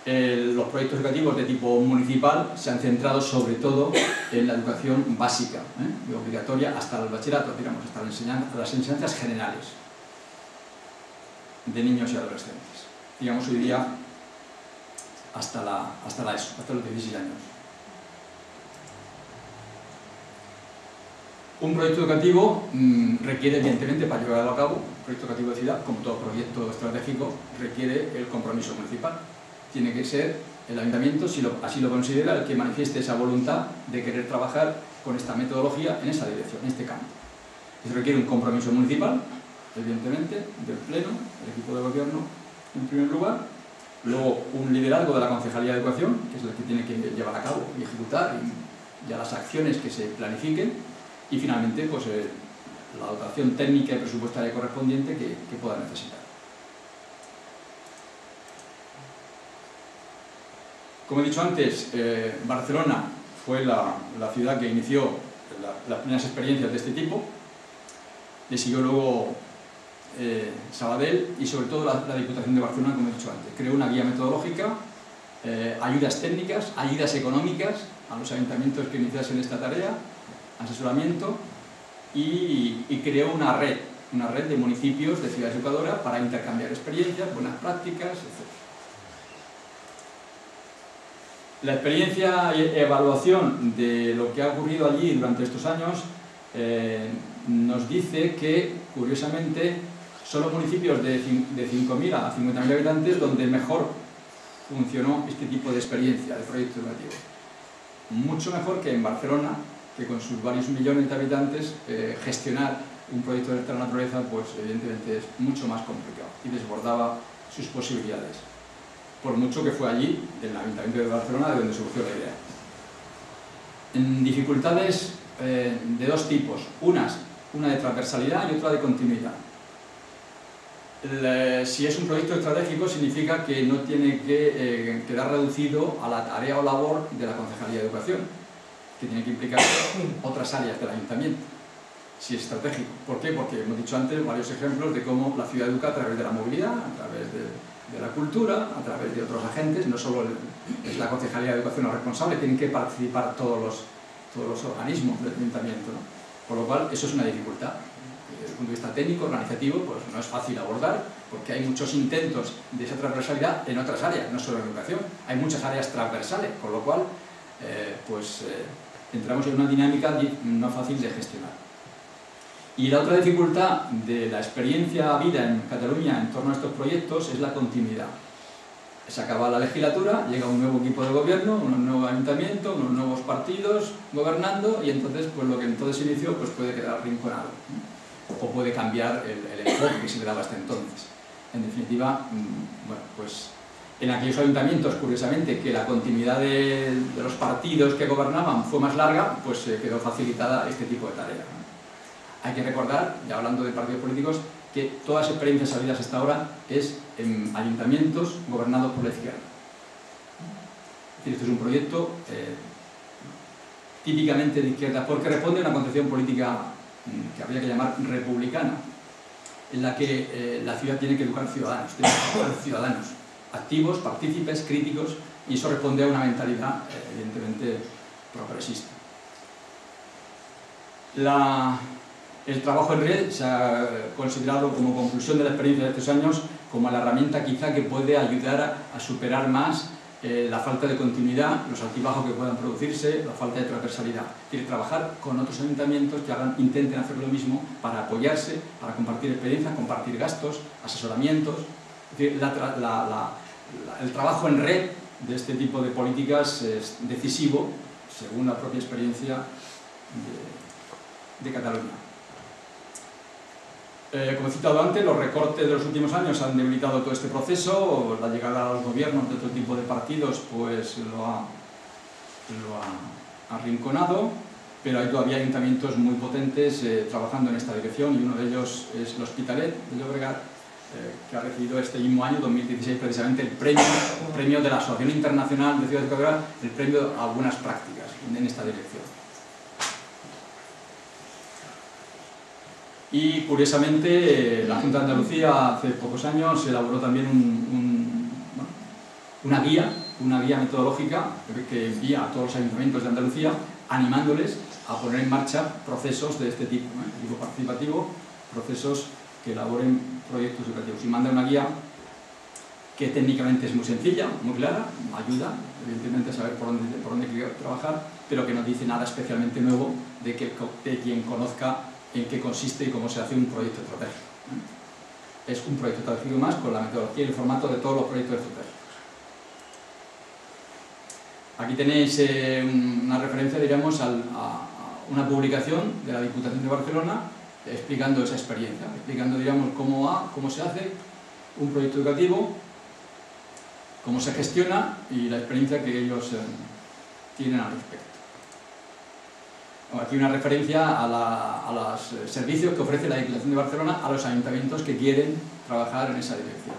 Los proyectos educativos de tipo municipal se han centrado sobre todo en la educación básica, y obligatoria hasta el bachillerato, digamos, hasta las enseñanzas generales de niños y adolescentes. Digamos, hoy día hasta la ESO, hasta los 16 años. Un proyecto educativo requiere, evidentemente, para llevarlo a cabo, un proyecto educativo de ciudad, como todo proyecto estratégico, requiere el compromiso municipal. Tiene que ser el ayuntamiento, si así lo considera, el que manifieste esa voluntad de querer trabajar con esta metodología en esa dirección, en este campo. Eso requiere un compromiso municipal, evidentemente, del Pleno, del equipo de gobierno, en primer lugar. Luego, un liderazgo de la Concejalía de Educación, que es el que tiene que llevar a cabo y ejecutar ya las acciones que se planifiquen. Y finalmente, pues, la dotación técnica y presupuestaria correspondiente que pueda necesitar. Como he dicho antes, Barcelona fue la ciudad que inició las primeras experiencias de este tipo. Le siguió luego Sabadell y sobre todo la Diputación de Barcelona, como he dicho antes. Creó una guía metodológica, ayudas técnicas, ayudas económicas a los ayuntamientos que iniciasen esta tarea, asesoramiento, y creó una red de municipios, de ciudades educadoras para intercambiar experiencias, buenas prácticas, etc. La experiencia y evaluación de lo que ha ocurrido allí durante estos años nos dice que, curiosamente, son los municipios de 5.000 a 50.000 habitantes donde mejor funcionó este tipo de experiencia, de proyecto educativo. Mucho mejor que en Barcelona, que con sus varios millones de habitantes, gestionar un proyecto de esta naturaleza, pues evidentemente es mucho más complicado y desbordaba sus posibilidades. Por mucho que fue allí, en el Ayuntamiento de Barcelona, de donde surgió la idea. En dificultades de dos tipos, una de transversalidad y otra de continuidad. Si es un proyecto estratégico, significa que no tiene que quedar reducido a la tarea o labor de la Concejalía de Educación, que tiene que implicar otras áreas del ayuntamiento, si es estratégico. ¿Por qué? Porque hemos dicho antes varios ejemplos de cómo la ciudad educa a través de la movilidad, a través de la cultura, a través de otros agentes. No solo es la Concejalía de Educación la responsable, tienen que participar todos los organismos del ayuntamiento, ¿no? Por lo cual, eso es una dificultad. Desde el punto de vista técnico, organizativo, pues no es fácil abordar, porque hay muchos intentos de esa transversalidad en otras áreas, no solo en educación. Hay muchas áreas transversales, con lo cual, entramos en una dinámica no fácil de gestionar. Y la otra dificultad de la experiencia vida en Cataluña en torno a estos proyectos es la continuidad. Se acaba la legislatura, llega un nuevo equipo de gobierno, un nuevo ayuntamiento, unos nuevos partidos gobernando, y entonces pues lo que entonces se inició pues puede quedar arrinconado, o puede cambiar el enfoque que se le daba hasta entonces. En definitiva, bueno, pues en aquellos ayuntamientos, curiosamente, que la continuidad de los partidos que gobernaban fue más larga, pues quedó facilitada este tipo de tareas. Hay que recordar, ya hablando de partidos políticos, que todas las experiencias habidas hasta ahora es en ayuntamientos gobernados por la izquierda. Es decir, esto es un proyecto típicamente de izquierda, porque responde a una concepción política que habría que llamar republicana, en la que la ciudad tiene que educar ciudadanos, activos, partícipes, críticos, y eso responde a una mentalidad evidentemente progresista. El trabajo en red se ha considerado como conclusión de la experiencia de estos años como la herramienta quizá que puede ayudar a superar más la falta de continuidad, los altibajos que puedan producirse, la falta de transversalidad. Quiere trabajar con otros ayuntamientos que intenten hacer lo mismo para apoyarse, para compartir experiencias, compartir gastos, asesoramientos. Es decir, el trabajo en red de este tipo de políticas es decisivo, según la propia experiencia de Cataluña. Como he citado antes, los recortes de los últimos años han debilitado todo este proceso. La llegada a los gobiernos de otro tipo de partidos pues lo ha arrinconado, pero hay todavía ayuntamientos muy potentes trabajando en esta dirección, y uno de ellos es l'Hospitalet de Llobregat, que ha recibido este mismo año, 2016, precisamente el premio de la Asociación Internacional de Ciudades de Llobregat, el premio a buenas prácticas en esta dirección. Y curiosamente, la Junta de Andalucía hace pocos años elaboró también una guía metodológica que envía a todos los ayuntamientos de Andalucía, animándoles a poner en marcha procesos de este tipo, tipo participativo, procesos que elaboren proyectos educativos. Y manda una guía que técnicamente es muy sencilla, muy clara, ayuda evidentemente a saber por dónde trabajar, pero que no dice nada especialmente nuevo de quien conozca en qué consiste y cómo se hace un proyecto estratégico. Es un proyecto estratégico más con la metodología y el formato de todos los proyectos estratégicos. Aquí tenéis una referencia, diríamos, a una publicación de la Diputación de Barcelona explicando esa experiencia, explicando, digamos, cómo se hace un proyecto educativo, cómo se gestiona y la experiencia que ellos tienen al respecto. Aquí una referencia a los servicios que ofrece la Diputación de Barcelona a los ayuntamientos que quieren trabajar en esa dirección.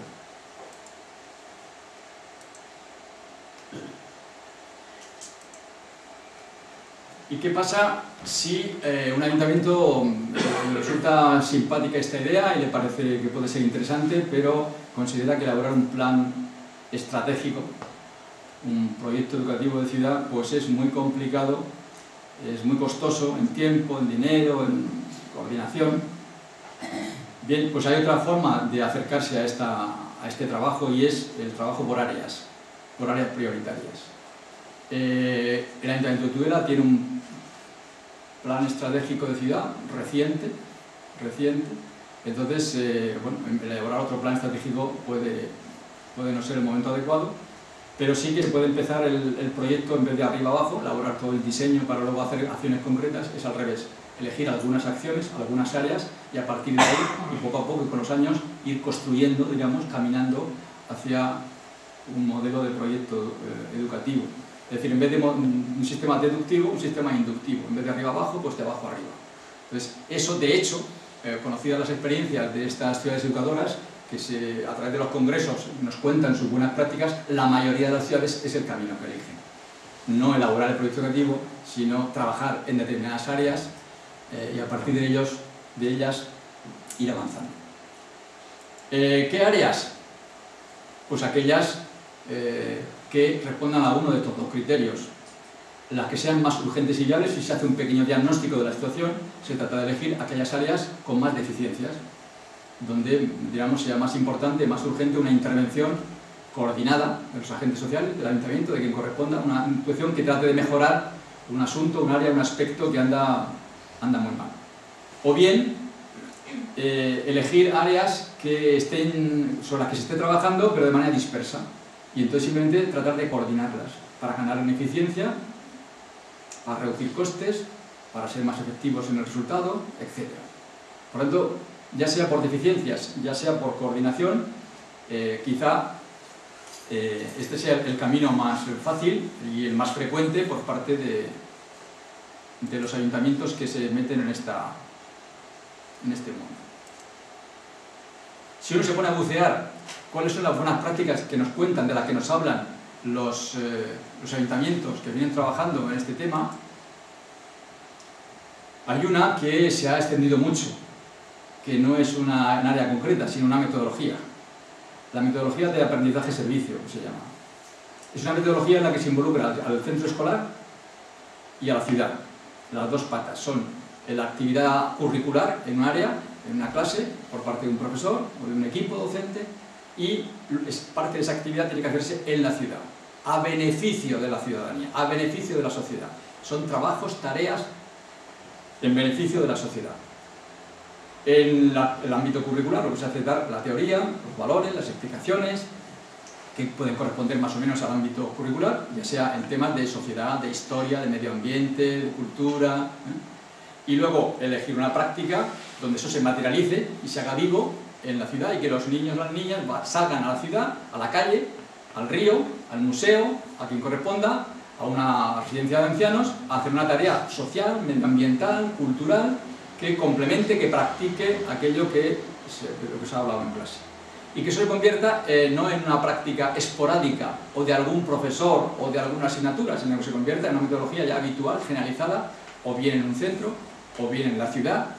¿Y qué pasa si un ayuntamiento le resulta simpática esta idea y le parece que puede ser interesante, pero considera que elaborar un plan estratégico, un proyecto educativo de ciudad, pues es muy complicado, es muy costoso en tiempo, en dinero, en coordinación? Bien, pues hay otra forma de acercarse a este trabajo, y es el trabajo por áreas prioritarias. El Ayuntamiento de Tudela tiene un plan estratégico de ciudad reciente, entonces, bueno, elaborar otro plan estratégico puede no ser el momento adecuado, pero sí que se puede empezar el proyecto en vez de arriba abajo, elaborar todo el diseño para luego hacer acciones concretas. Es al revés, elegir algunas acciones, algunas áreas, y a partir de ahí, y poco a poco y con los años, ir construyendo, digamos, caminando hacia un modelo de proyecto educativo. Es decir, en vez de un sistema deductivo, un sistema inductivo. En vez de arriba abajo, pues de abajo arriba. Entonces, eso, de hecho, conocidas las experiencias de estas ciudades educadoras, que a través de los congresos nos cuentan sus buenas prácticas, la mayoría de las ciudades es el camino que eligen. No elaborar el proyecto educativo, sino trabajar en determinadas áreas y a partir de ellas ir avanzando. ¿Qué áreas? Pues aquellas que respondan a uno de estos dos criterios. Las que sean más urgentes y viables. Si se hace un pequeño diagnóstico de la situación, se trata de elegir aquellas áreas con más deficiencias, donde, digamos, sea más importante, más urgente una intervención coordinada de los agentes sociales, del ayuntamiento, de quien corresponda, una actuación que trate de mejorar un asunto, un área, un aspecto que anda muy mal. O bien, elegir áreas sobre las que se esté trabajando, pero de manera dispersa, y entonces simplemente tratar de coordinarlas para ganar en eficiencia, para reducir costes, para ser más efectivos en el resultado, etc. Por lo tanto, ya sea por deficiencias, ya sea por coordinación, quizá este sea el camino más fácil y el más frecuente por parte de los ayuntamientos que se meten en este mundo. Si uno se pone a bucear cuáles son las buenas prácticas que nos cuentan, de las que nos hablan los ayuntamientos que vienen trabajando en este tema, hay una que se ha extendido mucho, que no es un área concreta, sino una metodología. La metodología de aprendizaje-servicio, que se llama. Es una metodología en la que se involucra al centro escolar y a la ciudad. Las dos patas son la actividad curricular en un área, en una clase, por parte de un profesor o de un equipo docente, y parte de esa actividad tiene que hacerse en la ciudad, a beneficio de la ciudadanía, a beneficio de la sociedad. Son trabajos, tareas en beneficio de la sociedad. En el ámbito curricular lo que se hace es dar la teoría, los valores, las explicaciones, que pueden corresponder más o menos al ámbito curricular, ya sea en temas de sociedad, de historia, de medio ambiente, de cultura, y luego elegir una práctica donde eso se materialice y se haga vivo en la ciudad y que los niños y las niñas salgan a la ciudad, a la calle, al río, al museo, a quien corresponda, a una residencia de ancianos, a hacer una tarea social, medioambiental, cultural, que complemente, que practique aquello de lo que se ha hablado en clase. Y que eso se convierta no en una práctica esporádica o de algún profesor o de alguna asignatura, sino que se convierta en una metodología ya habitual, generalizada, o bien en un centro, o bien en la ciudad,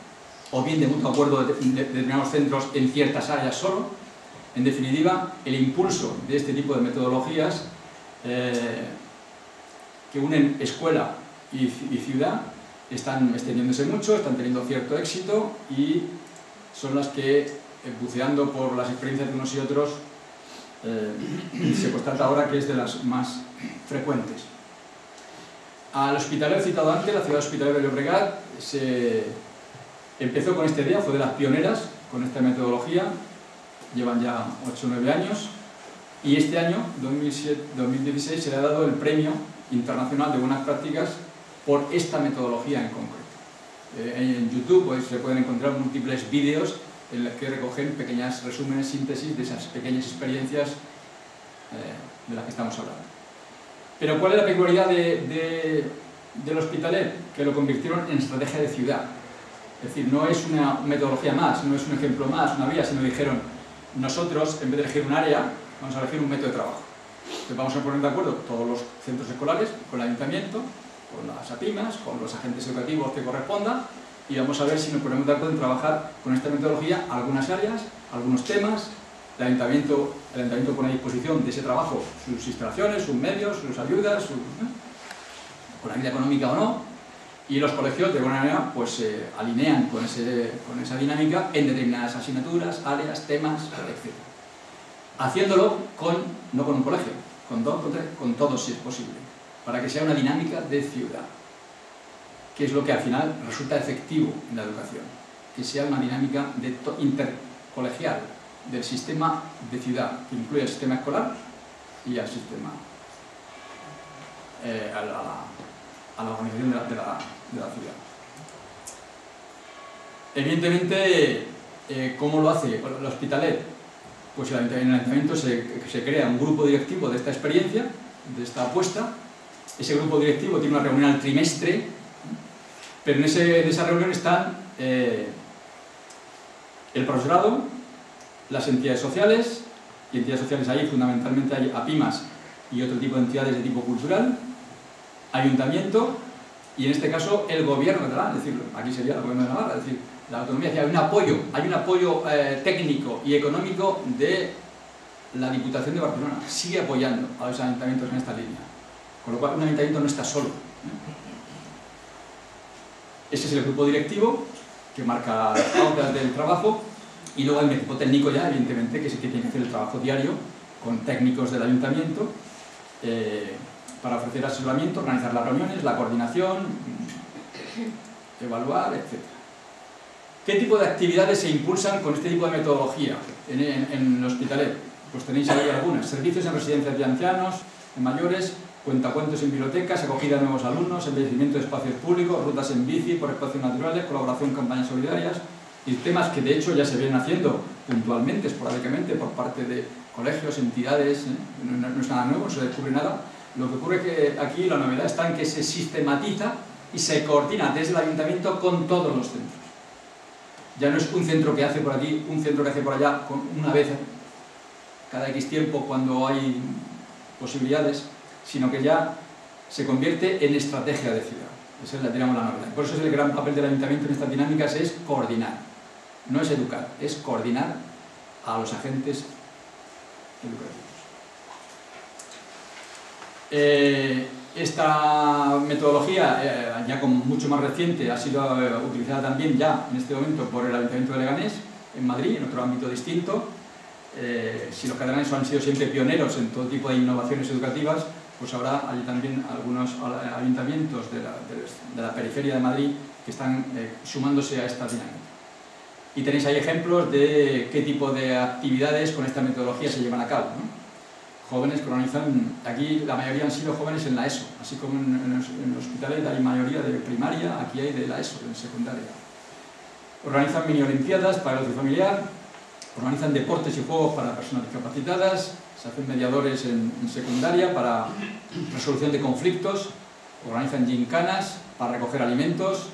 o bien de mutuo acuerdo de determinados centros en ciertas áreas solo. En definitiva, el impulso de este tipo de metodologías que unen escuela y ciudad están extendiéndose mucho, están teniendo cierto éxito y son las que, buceando por las experiencias de unos y otros, se constata ahora que es de las más frecuentes. Al Hospitalet citado antes, la ciudad de Hospitalet de Llobregat, se empezó con esta idea, fue de las pioneras con esta metodología, llevan ya 8 o 9 años, y este año, 2016, se le ha dado el Premio Internacional de Buenas Prácticas por esta metodología en concreto. En YouTube pues, se pueden encontrar múltiples vídeos en los que recogen pequeñas resúmenes, síntesis de esas pequeñas experiencias de las que estamos hablando. Pero ¿cuál es la peculiaridad del Hospitalet? Que lo convirtieron en estrategia de ciudad. Es decir, no es una metodología más, no es un ejemplo más, una vía, sino dijeron, nosotros, en vez de elegir un área, vamos a elegir un método de trabajo. Entonces vamos a poner de acuerdo todos los centros escolares, con el ayuntamiento, con las APIMAS, con los agentes educativos que correspondan, y vamos a ver si nos ponemos de acuerdo en trabajar con esta metodología algunas áreas, algunos temas. El ayuntamiento pone a disposición de ese trabajo sus instalaciones, sus medios, sus ayudas, con ayuda económica o no, y los colegios de alguna manera pues, se alinean con esa dinámica en determinadas asignaturas, áreas, temas, etc. Haciéndolo no con un colegio, con 2, con 3, con todos si es posible, para que sea una dinámica de ciudad, que es lo que al final resulta efectivo en la educación, que sea una dinámica intercolegial del sistema de ciudad, que incluye el sistema escolar y al sistema, a la organización de la ciudad. Evidentemente, ¿cómo lo hace el Hospitalet? Pues en el ayuntamiento se crea un grupo directivo de esta experiencia, de esta apuesta. Ese grupo directivo tiene una reunión al trimestre, pero en esa reunión están el profesorado, las entidades sociales, y entidades sociales ahí fundamentalmente hay APIMAS y otro tipo de entidades de tipo cultural, ayuntamiento y en este caso el gobierno catalán, es decir, aquí sería el gobierno de Navarra, es decir, la autonomía, hay un apoyo técnico y económico de la Diputación de Barcelona, sigue apoyando a los ayuntamientos en esta línea, con lo cual un ayuntamiento no está solo. Ese es el grupo directivo que marca las pautas del trabajo. Y luego hay un equipo técnico ya, evidentemente, que es el que tiene que hacer el trabajo diario con técnicos del ayuntamiento para ofrecer asesoramiento, organizar las reuniones, la coordinación, evaluar, etc. ¿Qué tipo de actividades se impulsan con este tipo de metodología en el Hospitalet? Pues tenéis ahí algunas. Servicios en residencias de ancianos, de mayores, cuentacuentos en bibliotecas, acogida de nuevos alumnos, embellecimiento de espacios públicos, rutas en bici por espacios naturales, colaboración en campañas solidarias, y temas que de hecho ya se vienen haciendo puntualmente, esporádicamente, por parte de colegios, entidades, no es nada nuevo, no se descubre nada. Lo que ocurre es que aquí la novedad está en que se sistematiza y se coordina desde el ayuntamiento con todos los centros. Ya no es un centro que hace por aquí, un centro que hace por allá, una vez cada X tiempo cuando hay posibilidades, sino que ya se convierte en estrategia de ciudad. Esa es la novedad. Por eso es el gran papel del ayuntamiento en estas dinámicas, es coordinar. No es educar, es coordinar a los agentes educativos. Esta metodología, ya como mucho más reciente, ha sido utilizada también ya en este momento por el Ayuntamiento de Leganés, en Madrid, en otro ámbito distinto. Si los catalanes han sido siempre pioneros en todo tipo de innovaciones educativas, pues habrá allí también algunos ayuntamientos de la periferia de Madrid que están sumándose a esta dinámica. Y tenéis ahí ejemplos de qué tipo de actividades con esta metodología se llevan a cabo, ¿no? Jóvenes que organizan, aquí la mayoría han sido jóvenes en la ESO, así como en los hospitales hay mayoría de primaria, aquí hay de la ESO, en secundaria. Organizan mini olimpiadas para el ocio familiar, organizan deportes y juegos para personas discapacitadas, se hacen mediadores en secundaria para resolución de conflictos, organizan gincanas para recoger alimentos,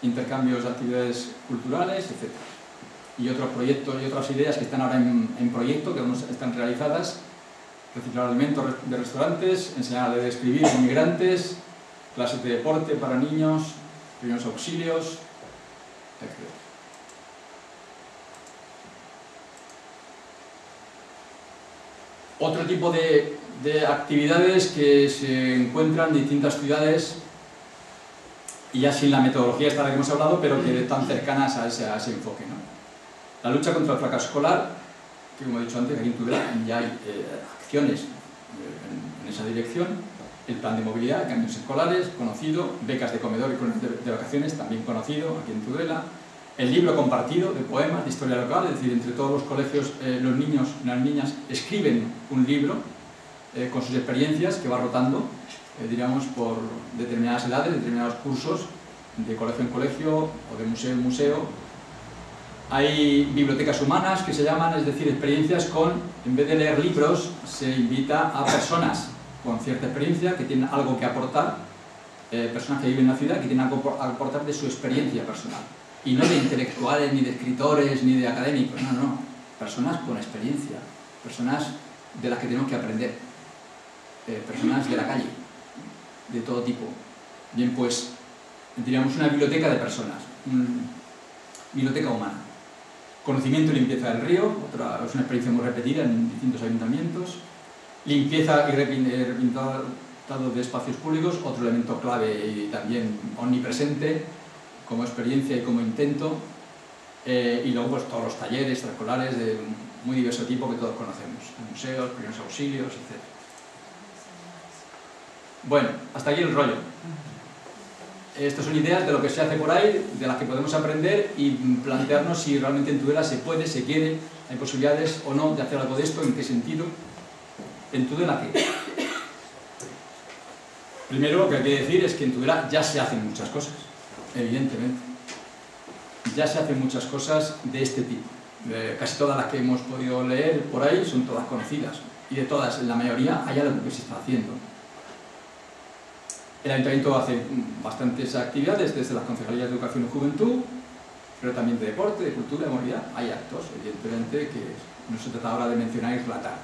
intercambios de actividades culturales, etc. Y otros proyectos y otras ideas que están ahora en proyecto, que aún no están realizadas: reciclar alimentos de restaurantes, enseñar a leer y escribir a inmigrantes, clases de deporte para niños, primeros auxilios, etc. Otro tipo de actividades que se encuentran en distintas ciudades, y ya sin la metodología esta de la que hemos hablado, pero que están cercanas a ese enfoque, ¿no? La lucha contra el fracaso escolar, que como he dicho antes, aquí en Tudela ya hay acciones en esa dirección. El plan de movilidad, cambios escolares, conocido. Becas de comedor y de vacaciones, también conocido aquí en Tudela. El libro compartido de poemas de historia local, es decir, entre todos los colegios los niños y las niñas escriben un libro con sus experiencias que va rotando, diríamos, por determinadas edades, determinados cursos, de colegio en colegio o de museo en museo. Hay bibliotecas humanas que se llaman, es decir, experiencias con, en vez de leer libros, se invita a personas con cierta experiencia que tienen algo que aportar, personas que viven en la ciudad que tienen algo que aportar de su experiencia personal. Y no de intelectuales, ni de escritores, ni de académicos, no, no. Personas con experiencia, personas de las que tenemos que aprender, personas de la calle, de todo tipo. Bien, pues, diríamos una biblioteca de personas, biblioteca humana. Conocimiento y limpieza del río, es una experiencia muy repetida en distintos ayuntamientos. Limpieza y repintado de espacios públicos, otro elemento clave y también omnipresente, como experiencia y como intento. Y luego pues todos los talleres extraescolares de muy diverso tipo que todos conocemos, museos, primeros auxilios, etc. Bueno, hasta aquí el rollo. Estas son ideas de lo que se hace por ahí, de las que podemos aprender y plantearnos si realmente en Tudela se puede, se quiere, hay posibilidades o no de hacer algo de esto, en qué sentido. ¿En Tudela qué? Primero lo que hay que decir es que en Tudela ya se hacen muchas cosas, evidentemente. Ya se hacen muchas cosas de este tipo. Casi todas las que hemos podido leer por ahí son todas conocidas. Y de todas, en la mayoría, hay algo que se está haciendo. El Ayuntamiento hace bastantes actividades, desde las concejalías de Educación y Juventud, pero también de deporte, de cultura, de movilidad. Hay actos, evidentemente, que no se trata ahora de mencionar y relatar,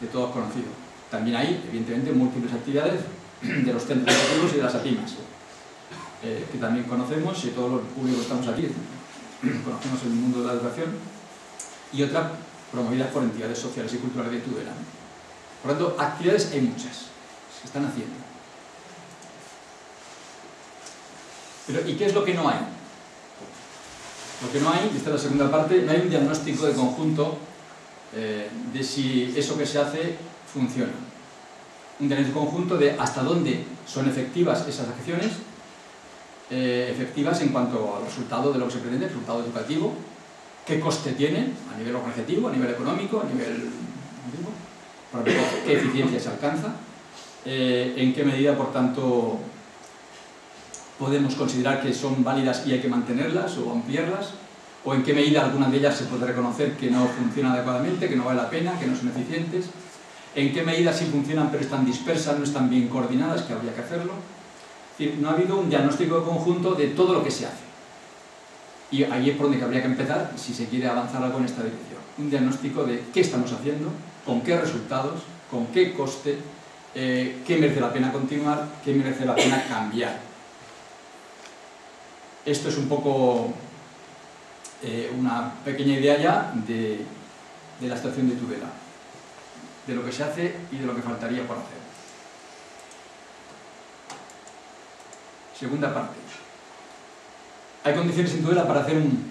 de todos conocidos. También hay, evidentemente, múltiples actividades de los centros educativos y de las ATIMAS, que también conocemos, y todos los públicos que estamos aquí conocemos el mundo de la educación, y otras promovidas por entidades sociales y culturales de Tudela. Por lo tanto, actividades hay muchas, se están haciendo. Pero, ¿y qué es lo que no hay? Lo que no hay, y esta es la segunda parte, no hay un diagnóstico de conjunto de si eso que se hace funciona. Un diagnóstico conjunto de hasta dónde son efectivas esas acciones, efectivas en cuanto al resultado de lo que se pretende, el resultado educativo, qué coste tiene a nivel organizativo, a nivel económico, a nivel... qué eficiencia se alcanza, en qué medida, por tanto, podemos considerar que son válidas y hay que mantenerlas o ampliarlas, o en qué medida algunas de ellas se puede reconocer que no funcionan adecuadamente, que no vale la pena, que no son eficientes, en qué medida sí funcionan pero están dispersas, no están bien coordinadas, que habría que hacerlo. Es decir, no ha habido un diagnóstico conjunto de todo lo que se hace. Y ahí es por donde habría que empezar si se quiere avanzar algo en esta dirección. Un diagnóstico de qué estamos haciendo, con qué resultados, con qué coste, qué merece la pena continuar, qué merece la pena cambiar. Esto es un poco una pequeña idea ya de la situación de Tudela, de lo que se hace y de lo que faltaría por hacer. Segunda parte. ¿Hay condiciones en Tudela para hacer un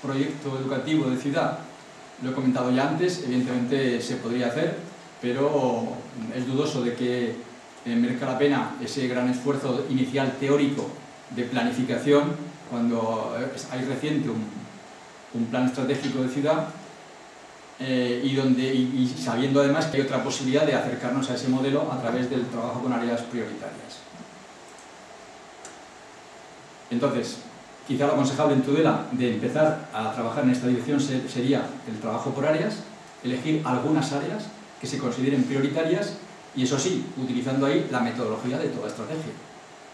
proyecto educativo de ciudad? Lo he comentado ya antes, evidentemente se podría hacer. pero es dudoso de que merezca la pena ese gran esfuerzo inicial teórico de planificación cuando hay reciente un plan estratégico de ciudad y sabiendo además que hay otra posibilidad de acercarnos a ese modelo a través del trabajo con áreas prioritarias. Entonces, quizá lo aconsejable en Tudela de empezar a trabajar en esta dirección sería el trabajo por áreas, elegir algunas áreas que se consideren prioritarias y eso sí, utilizando ahí la metodología de toda estrategia,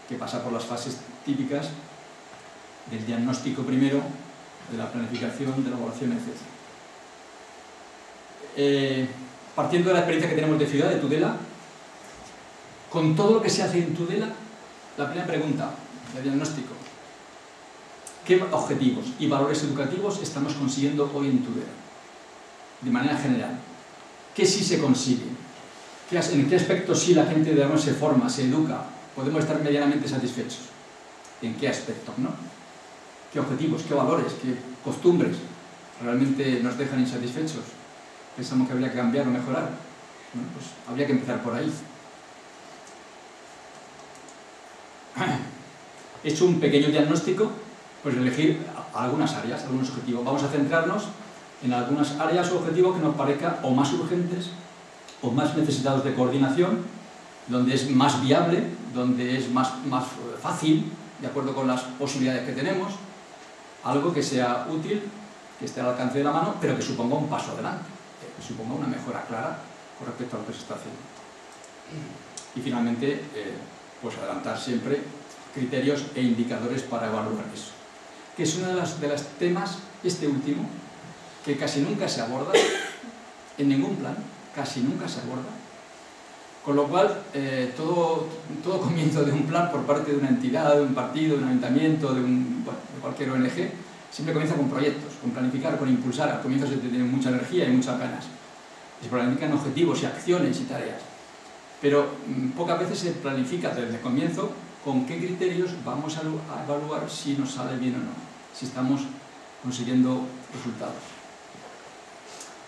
que pasa por las fases típicas del diagnóstico primero, de la planificación, de la evaluación, etc. Partiendo de la experiencia que tenemos de ciudad, de Tudela, con todo lo que se hace en Tudela, la primera pregunta de diagnóstico: ¿qué objetivos y valores educativos estamos consiguiendo hoy en Tudela? De manera general. ¿Qué sí se consigue? ¿En qué aspectos sí la gente, digamos, se forma, se educa? ¿Podemos estar medianamente satisfechos? ¿En qué aspectos, no? ¿Qué objetivos, qué valores, qué costumbres realmente nos dejan insatisfechos? ¿Pensamos que habría que cambiar o mejorar? Bueno, pues habría que empezar por ahí. Hecho un pequeño diagnóstico, pues elegir algunas áreas, algunos objetivos. Vamos a centrarnos en algunas áreas o objetivos que nos parezcan o más urgentes o más necesitados de coordinación, donde es más viable, donde es más fácil, de acuerdo con las posibilidades que tenemos, algo que sea útil, que esté al alcance de la mano, pero que suponga un paso adelante, que suponga una mejora clara con respecto a lo que se está haciendo. Y finalmente, pues adelantar siempre criterios e indicadores para evaluar eso. Que es uno de los temas, este último, que casi nunca se aborda en ningún plan, casi nunca se aborda. Con lo cual, todo comienzo de un plan por parte de una entidad, de un partido, de un ayuntamiento, de cualquier ONG, siempre comienza con proyectos, con planificar, con impulsar. Al comienzo se tiene mucha energía y muchas ganas. Se planifican objetivos y acciones y tareas. Pero pocas veces se planifica desde el comienzo con qué criterios vamos a evaluar si nos sale bien o no, si estamos consiguiendo resultados.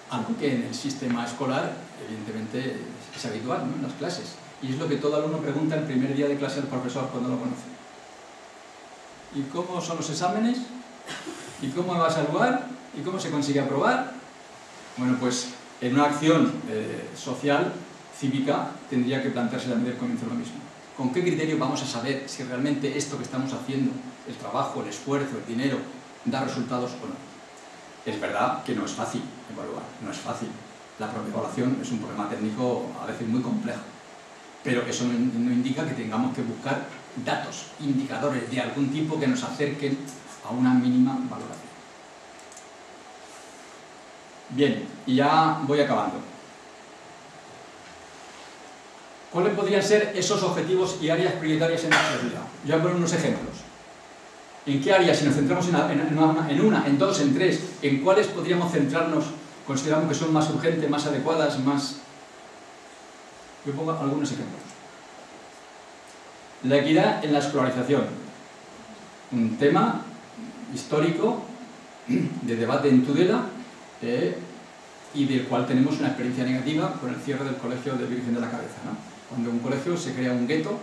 Algo que en el sistema escolar, evidentemente, es habitual, ¿no?, en las clases. Y es lo que todo alumno pregunta el primer día de clase al profesor cuando lo conoce. ¿Y cómo son los exámenes? ¿Y cómo me vas a evaluar? ¿Y cómo se consigue aprobar? Bueno, pues en una acción social, cívica, tendría que plantearse también el comienzo lo mismo. ¿Con qué criterio vamos a saber si realmente esto que estamos haciendo, el trabajo, el esfuerzo, el dinero, da resultados o no? Es verdad que no es fácil evaluar, no es fácil. La propia evaluación es un problema técnico a veces muy complejo, pero eso no indica que tengamos que buscar datos, indicadores de algún tipo que nos acerquen a una mínima valoración. Bien, y ya voy acabando. ¿Cuáles podrían ser esos objetivos y áreas prioritarias en nuestra vida? Yo voy a poner unos ejemplos. ¿En qué áreas, si nos centramos en una, en dos, en tres, en cuáles podríamos centrarnos, consideramos que son más urgentes, más adecuadas, más... Yo pongo algunos ejemplos. La equidad en la escolarización. Un tema histórico de debate en Tudela y del cual tenemos una experiencia negativa con el cierre del colegio de Virgen de la Cabeza, ¿no? Cuando en un colegio se crea un gueto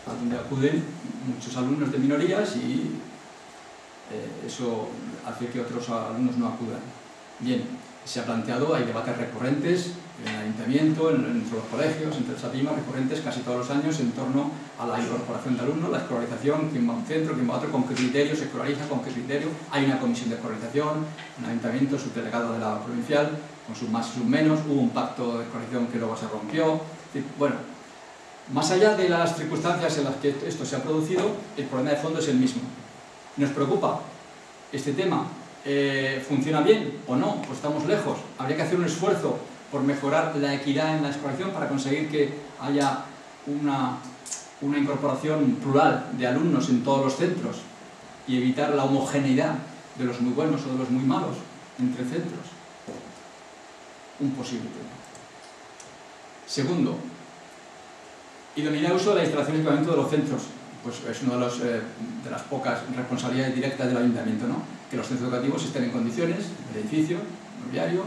a donde acuden muchos alumnos de minorías y eso hace que otros alumnos no acudan. Bien, se ha planteado, hay debates recurrentes en el ayuntamiento, entre los colegios, entre el SAPIMA, recurrentes casi todos los años en torno a la incorporación de alumnos, la escolarización, quién va a un centro, quién va a otro, con qué criterio se escolariza, con qué criterio. Hay una comisión de escolarización, un ayuntamiento, subdelegado de la provincial, con sus más y sus menos, hubo un pacto de escolarización que luego se rompió. Bueno, más allá de las circunstancias en las que esto se ha producido, el problema de fondo es el mismo. ¿Nos preocupa este tema? ¿Funciona bien o no? Pues estamos lejos. Habría que hacer un esfuerzo por mejorar la equidad en la escolarización para conseguir que haya una incorporación plural de alumnos en todos los centros y evitar la homogeneidad de los muy buenos o de los muy malos entre centros. Un posible tema. Segundo, idoneidad de uso de la instalación y equipamiento de los centros. Pues es una de las pocas responsabilidades directas del ayuntamiento, ¿no? Que los centros educativos estén en condiciones, el edificio, el mobiliario,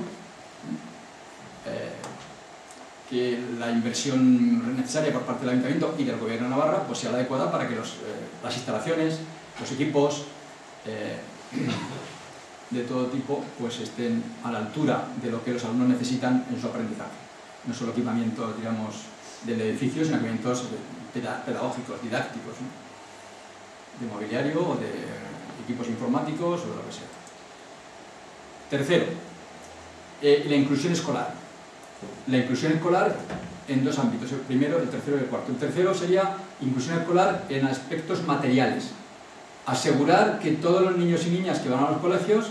que la inversión necesaria por parte del Ayuntamiento y del Gobierno de Navarra pues sea la adecuada para que las instalaciones, los equipos de todo tipo pues estén a la altura de lo que los alumnos necesitan en su aprendizaje. No solo equipamientos, digamos, del edificio, sino equipamientos pedagógicos, didácticos, ¿no? De mobiliario o de equipos informáticos o de lo que sea. Tercero, la inclusión escolar. La inclusión escolar en dos ámbitos, el primero, el tercero y el cuarto. El tercero sería inclusión escolar en aspectos materiales. Asegurar que todos los niños y niñas que van a los colegios,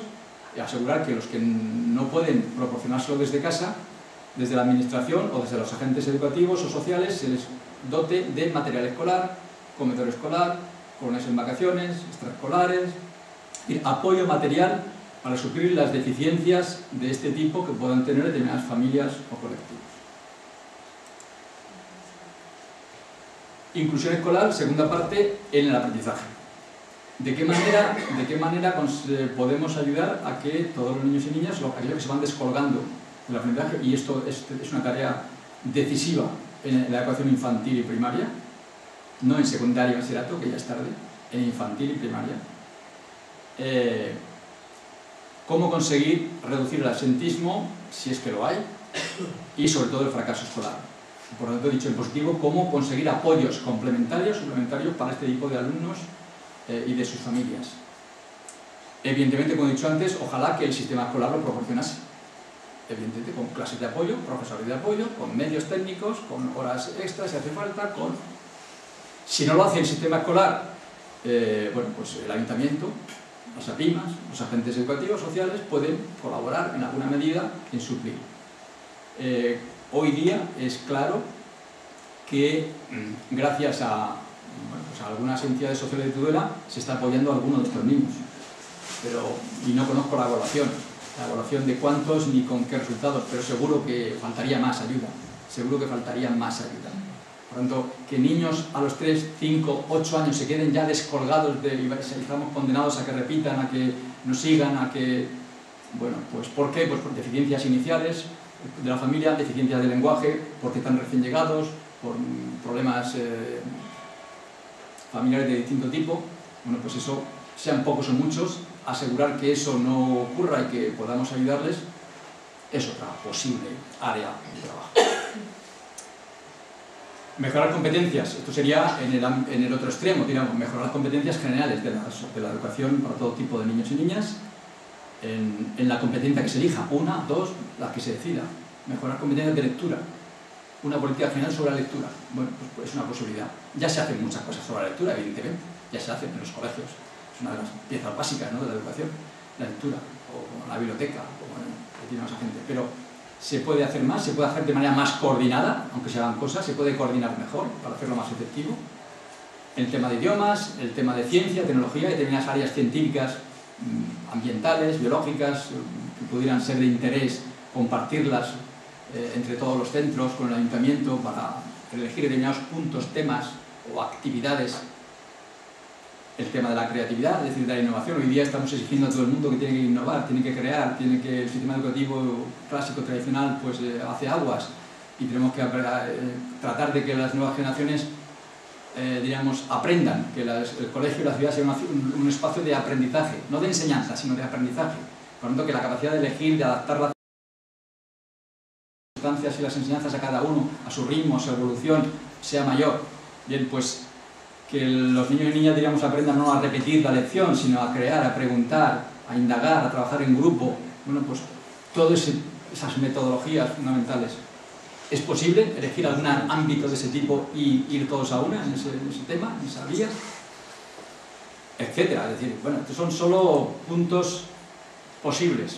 asegurar que los que no pueden proporcionárselo desde casa, desde la administración o desde los agentes educativos o sociales, se les dote de material escolar, comedor escolar, colonias en vacaciones, extraescolares, apoyo material para suplir las deficiencias de este tipo que puedan tener determinadas familias o colectivos. Inclusión escolar, segunda parte, en el aprendizaje. ¿De qué manera podemos ayudar a que todos los niños y niñas, aquellos que se van descolgando del aprendizaje, y esto es una tarea decisiva en la educación infantil y primaria, no en secundaria y bachillerato, que ya es tarde, en infantil y primaria, cómo conseguir reducir el absentismo, si es que lo hay, y sobre todo el fracaso escolar. Por lo tanto, he dicho en positivo, cómo conseguir apoyos complementarios, suplementarios para este tipo de alumnos y de sus familias. Evidentemente, como he dicho antes, ojalá que el sistema escolar lo proporcionase. Evidentemente, con clases de apoyo, profesores de apoyo, con medios técnicos, con horas extras si hace falta, Si no lo hace el sistema escolar, bueno, pues el ayuntamiento, las APIMAS, los agentes educativos, sociales, pueden colaborar en alguna medida en suplir. Hoy día es claro que gracias a algunas entidades sociales de Tudela se está apoyando a algunos de estos niños, y no conozco la evaluación de cuántos ni con qué resultados, pero seguro que faltaría más ayuda, Por lo tanto, que niños a los 3, 5, 8 años se queden ya descolgados y estamos condenados a que repitan, a que no sigan, a que... Bueno, pues ¿por qué? Pues por deficiencias iniciales de la familia, deficiencias de lenguaje, porque están recién llegados, por problemas familiares de distinto tipo. Bueno, pues eso, sean pocos o muchos, asegurar que eso no ocurra y que podamos ayudarles es otra posible área de trabajo. Mejorar competencias, esto sería en el otro extremo, digamos, mejorar las competencias generales de la educación para todo tipo de niños y niñas, en la competencia que se elija, una, dos, las que se decida. Mejorar competencias de lectura, una política general sobre la lectura. Bueno, pues es una posibilidad. Ya se hacen muchas cosas sobre la lectura, evidentemente, ya se hacen en los colegios. Es una de las piezas básicas, ¿no?, de la educación, la lectura, o la biblioteca, que tiene más gente. Pero se puede hacer más, se puede hacer de manera más coordinada, aunque se hagan cosas, se puede coordinar mejor para hacerlo más efectivo. El tema de idiomas, el tema de ciencia, tecnología, determinadas áreas científicas, ambientales, biológicas, que pudieran ser de interés, compartirlas entre todos los centros, con el ayuntamiento, para elegir determinados puntos, temas o actividades. El tema de la creatividad, es decir, de la innovación. Hoy día estamos exigiendo a todo el mundo que tiene que innovar, tiene que crear, tiene que el sistema educativo clásico, tradicional, pues hace aguas, y tenemos que tratar de que las nuevas generaciones, diríamos, aprendan, que el colegio y la ciudad sean un espacio de aprendizaje, no de enseñanza, sino de aprendizaje. Por lo tanto, que la capacidad de elegir, de adaptar las circunstancias y las enseñanzas a cada uno, a su ritmo, a su evolución, sea mayor. Bien, pues que los niños y niñas, diríamos, aprendan no a repetir la lección, sino a crear, a preguntar, a indagar, a trabajar en grupo. Bueno, pues todas esas metodologías fundamentales. ¿Es posible elegir algún ámbito de ese tipo y ir todos a una en ese tema, en esa vía? Etcétera. Es decir, bueno, estos son solo puntos posibles.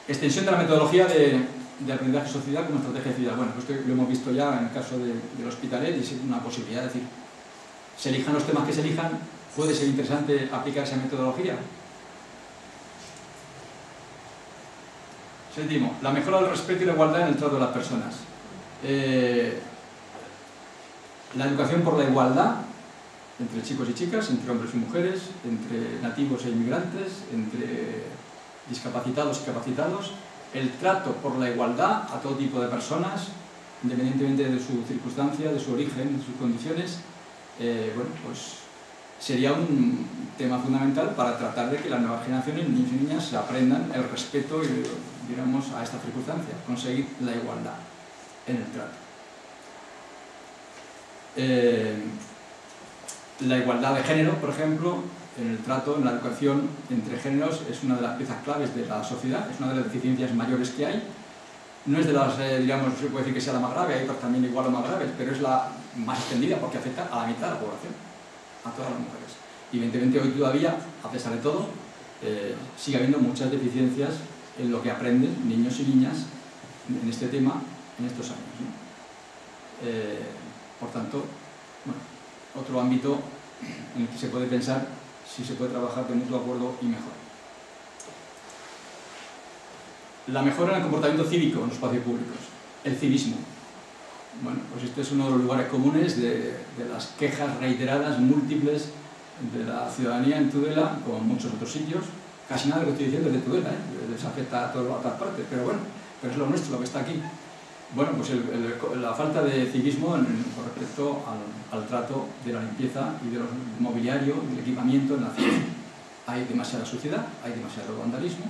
Extensión de la metodología de aprendizaje social como estrategia de ciudad. Bueno, pues esto lo hemos visto ya en el caso del Hospitalet y es una posibilidad. Es decir, se elijan los temas que se elijan, puede ser interesante aplicar esa metodología. Séptimo, la mejora del respeto y la igualdad en el trato de las personas. La educación por la igualdad entre chicos y chicas, entre hombres y mujeres, entre nativos e inmigrantes, entre discapacitados y capacitados. El trato por la igualdad a todo tipo de personas, independientemente de su circunstancia, de su origen, de sus condiciones, bueno, pues sería un tema fundamental para tratar de que las nuevas generaciones, niños y niñas, aprendan el respeto, digamos, a esta circunstancia, conseguir la igualdad en el trato. La igualdad de género, por ejemplo, en el trato, en la educación entre géneros, es una de las piezas claves de la sociedad, es una de las deficiencias mayores que hay. No es de las, digamos, se puede decir que sea la más grave, hay otras también igual o más graves, pero es la más extendida porque afecta a la mitad de la población, a todas las mujeres. Y evidentemente hoy todavía, a pesar de todo, sigue habiendo muchas deficiencias en lo que aprenden niños y niñas en este tema en estos años, ¿no? Por tanto, bueno, otro ámbito en el que se puede pensar si se puede trabajar de mutuo acuerdo y mejor. La mejora en el comportamiento cívico en los espacios públicos, el civismo. Bueno, pues este es uno de los lugares comunes de las quejas reiteradas, múltiples, de la ciudadanía en Tudela, como en muchos otros sitios. Casi nada de lo que estoy diciendo es de Tudela, les afecta a todas partes, pero bueno, pero es lo nuestro, lo que está aquí. Bueno, pues la falta de civismo con respecto al trato de la limpieza y del mobiliario, del equipamiento en la ciudad. Hay demasiada suciedad, hay demasiado vandalismo,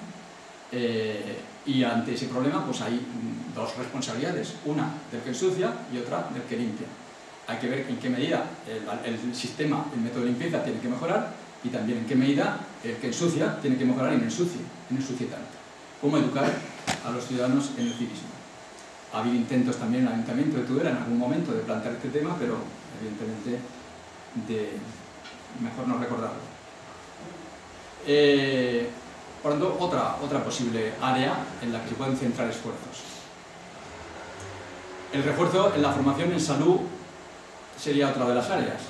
y ante ese problema pues hay dos responsabilidades, una del que ensucia y otra del que limpia. Hay que ver en qué medida el sistema, el método de limpieza tiene que mejorar y también en qué medida el que ensucia tiene que mejorar y no ensucie tanto. Cómo educar a los ciudadanos en el civismo. Ha habido intentos también en el Ayuntamiento de Tudela en algún momento de plantear este tema, pero evidentemente mejor no recordarlo. Por lo tanto, otra posible área en la que se pueden centrar esfuerzos. El refuerzo en la formación en salud sería otra de las áreas.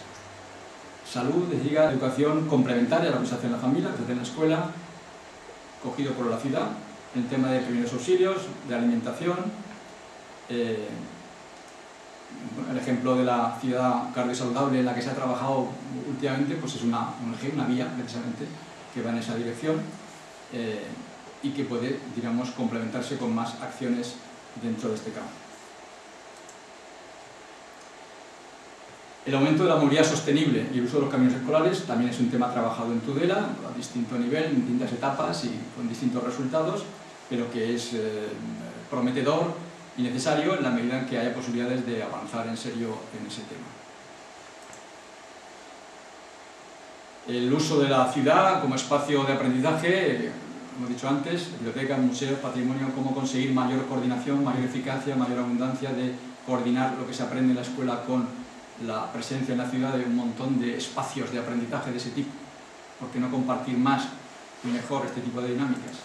Salud, decía, educación complementaria a lo que se hace en la familia, que se hace en la escuela, cogido por la ciudad, el tema de primeros auxilios, de alimentación. El ejemplo de la ciudad cardiosaludable en la que se ha trabajado últimamente pues es una vía precisamente que va en esa dirección, y que puede, digamos, complementarse con más acciones dentro de este campo. El aumento de la movilidad sostenible y el uso de los caminos escolares también es un tema trabajado en Tudela a distinto nivel, en distintas etapas y con distintos resultados, pero que es prometedor y necesario en la medida en que haya posibilidades de avanzar en serio en ese tema. El uso de la ciudad como espacio de aprendizaje, como he dicho antes, bibliotecas, museos, patrimonio, cómo conseguir mayor coordinación, mayor eficacia, mayor abundancia de coordinar lo que se aprende en la escuela con la presencia en la ciudad de un montón de espacios de aprendizaje de ese tipo. ¿Por qué no compartir más y mejor este tipo de dinámicas?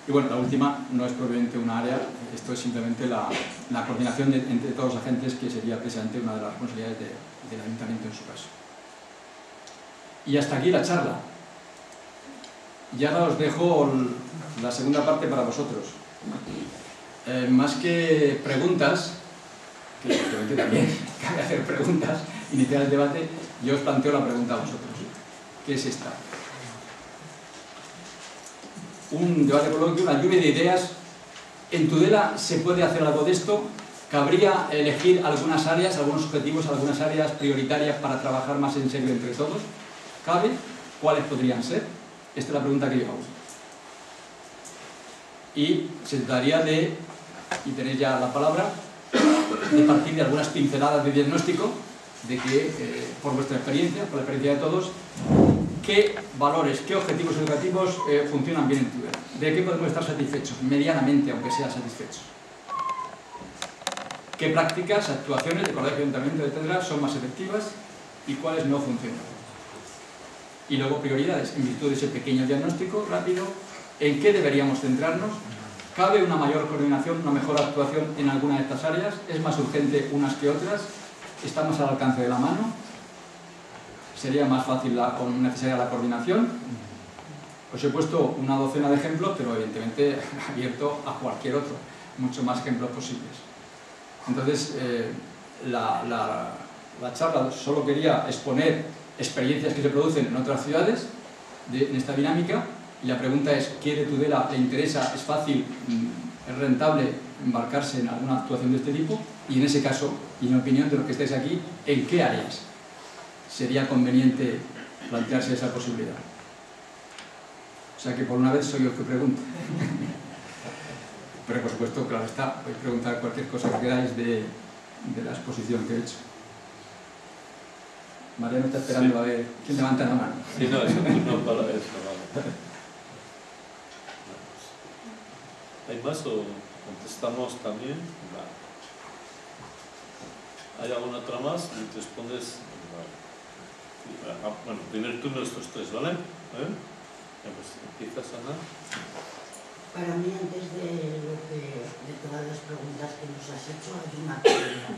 Y bueno, la última no es propiamente una área, esto es simplemente la coordinación entre todos los agentes, que sería precisamente una de las responsabilidades del Ayuntamiento en su caso. Y hasta aquí la charla. Y ahora os dejo la segunda parte para vosotros. Más que preguntas, que obviamente también cabe hacer preguntas, iniciar el debate, yo os planteo la pregunta a vosotros. ¿Qué es esta? Un debate coloquio, una lluvia de ideas. ¿En Tudela se puede hacer algo de esto? ¿Cabría elegir algunas áreas, algunos objetivos, algunas áreas prioritarias para trabajar más en serio entre todos? ¿Cabe? ¿Cuáles podrían ser? Esta es la pregunta que yo hago. Y se trataría de, y tenéis ya la palabra, de partir de algunas pinceladas de diagnóstico de que, por vuestra experiencia, por la experiencia de todos, qué valores, qué objetivos educativos funcionan bien en Tudela. ¿De qué podemos estar satisfechos? Medianamente, aunque sea satisfechos. ¿Qué prácticas, actuaciones de colegio, ayuntamiento, etcétera, son más efectivas y cuáles no funcionan? Y luego prioridades, en virtud de ese pequeño diagnóstico rápido, ¿en qué deberíamos centrarnos? ¿Cabe una mayor coordinación, una mejor actuación en alguna de estas áreas? ¿Es más urgente unas que otras? ¿Está más al alcance de la mano? ¿Sería más fácil o necesaria la coordinación? Os he puesto una docena de ejemplos, pero evidentemente abierto a cualquier otro, muchos más ejemplos posibles. Entonces, la charla solo quería exponer experiencias que se producen en otras ciudades en esta dinámica, y la pregunta es: ¿quiere Tudela? ¿Le interesa? ¿Es fácil? es rentable embarcarse en alguna actuación de este tipo, y en ese caso, y en opinión de los que estáis aquí, ¿en qué áreas sería conveniente plantearse esa posibilidad? O sea que por una vez soy yo el que pregunta. Pero por supuesto, claro está, podéis preguntar cualquier cosa que queráis de la exposición que he hecho. Mariano está esperando a ver quién levanta la mano. Sí, no, eso no para eso, vale. ¿Hay más o contestamos también? Vale. ¿Hay alguna otra más? Y respondes. Vale. Bueno, primer turno estos tres, ¿vale? Pues empiezas, Ana. Para mí, antes de todas las preguntas que nos has hecho, hay una pregunta.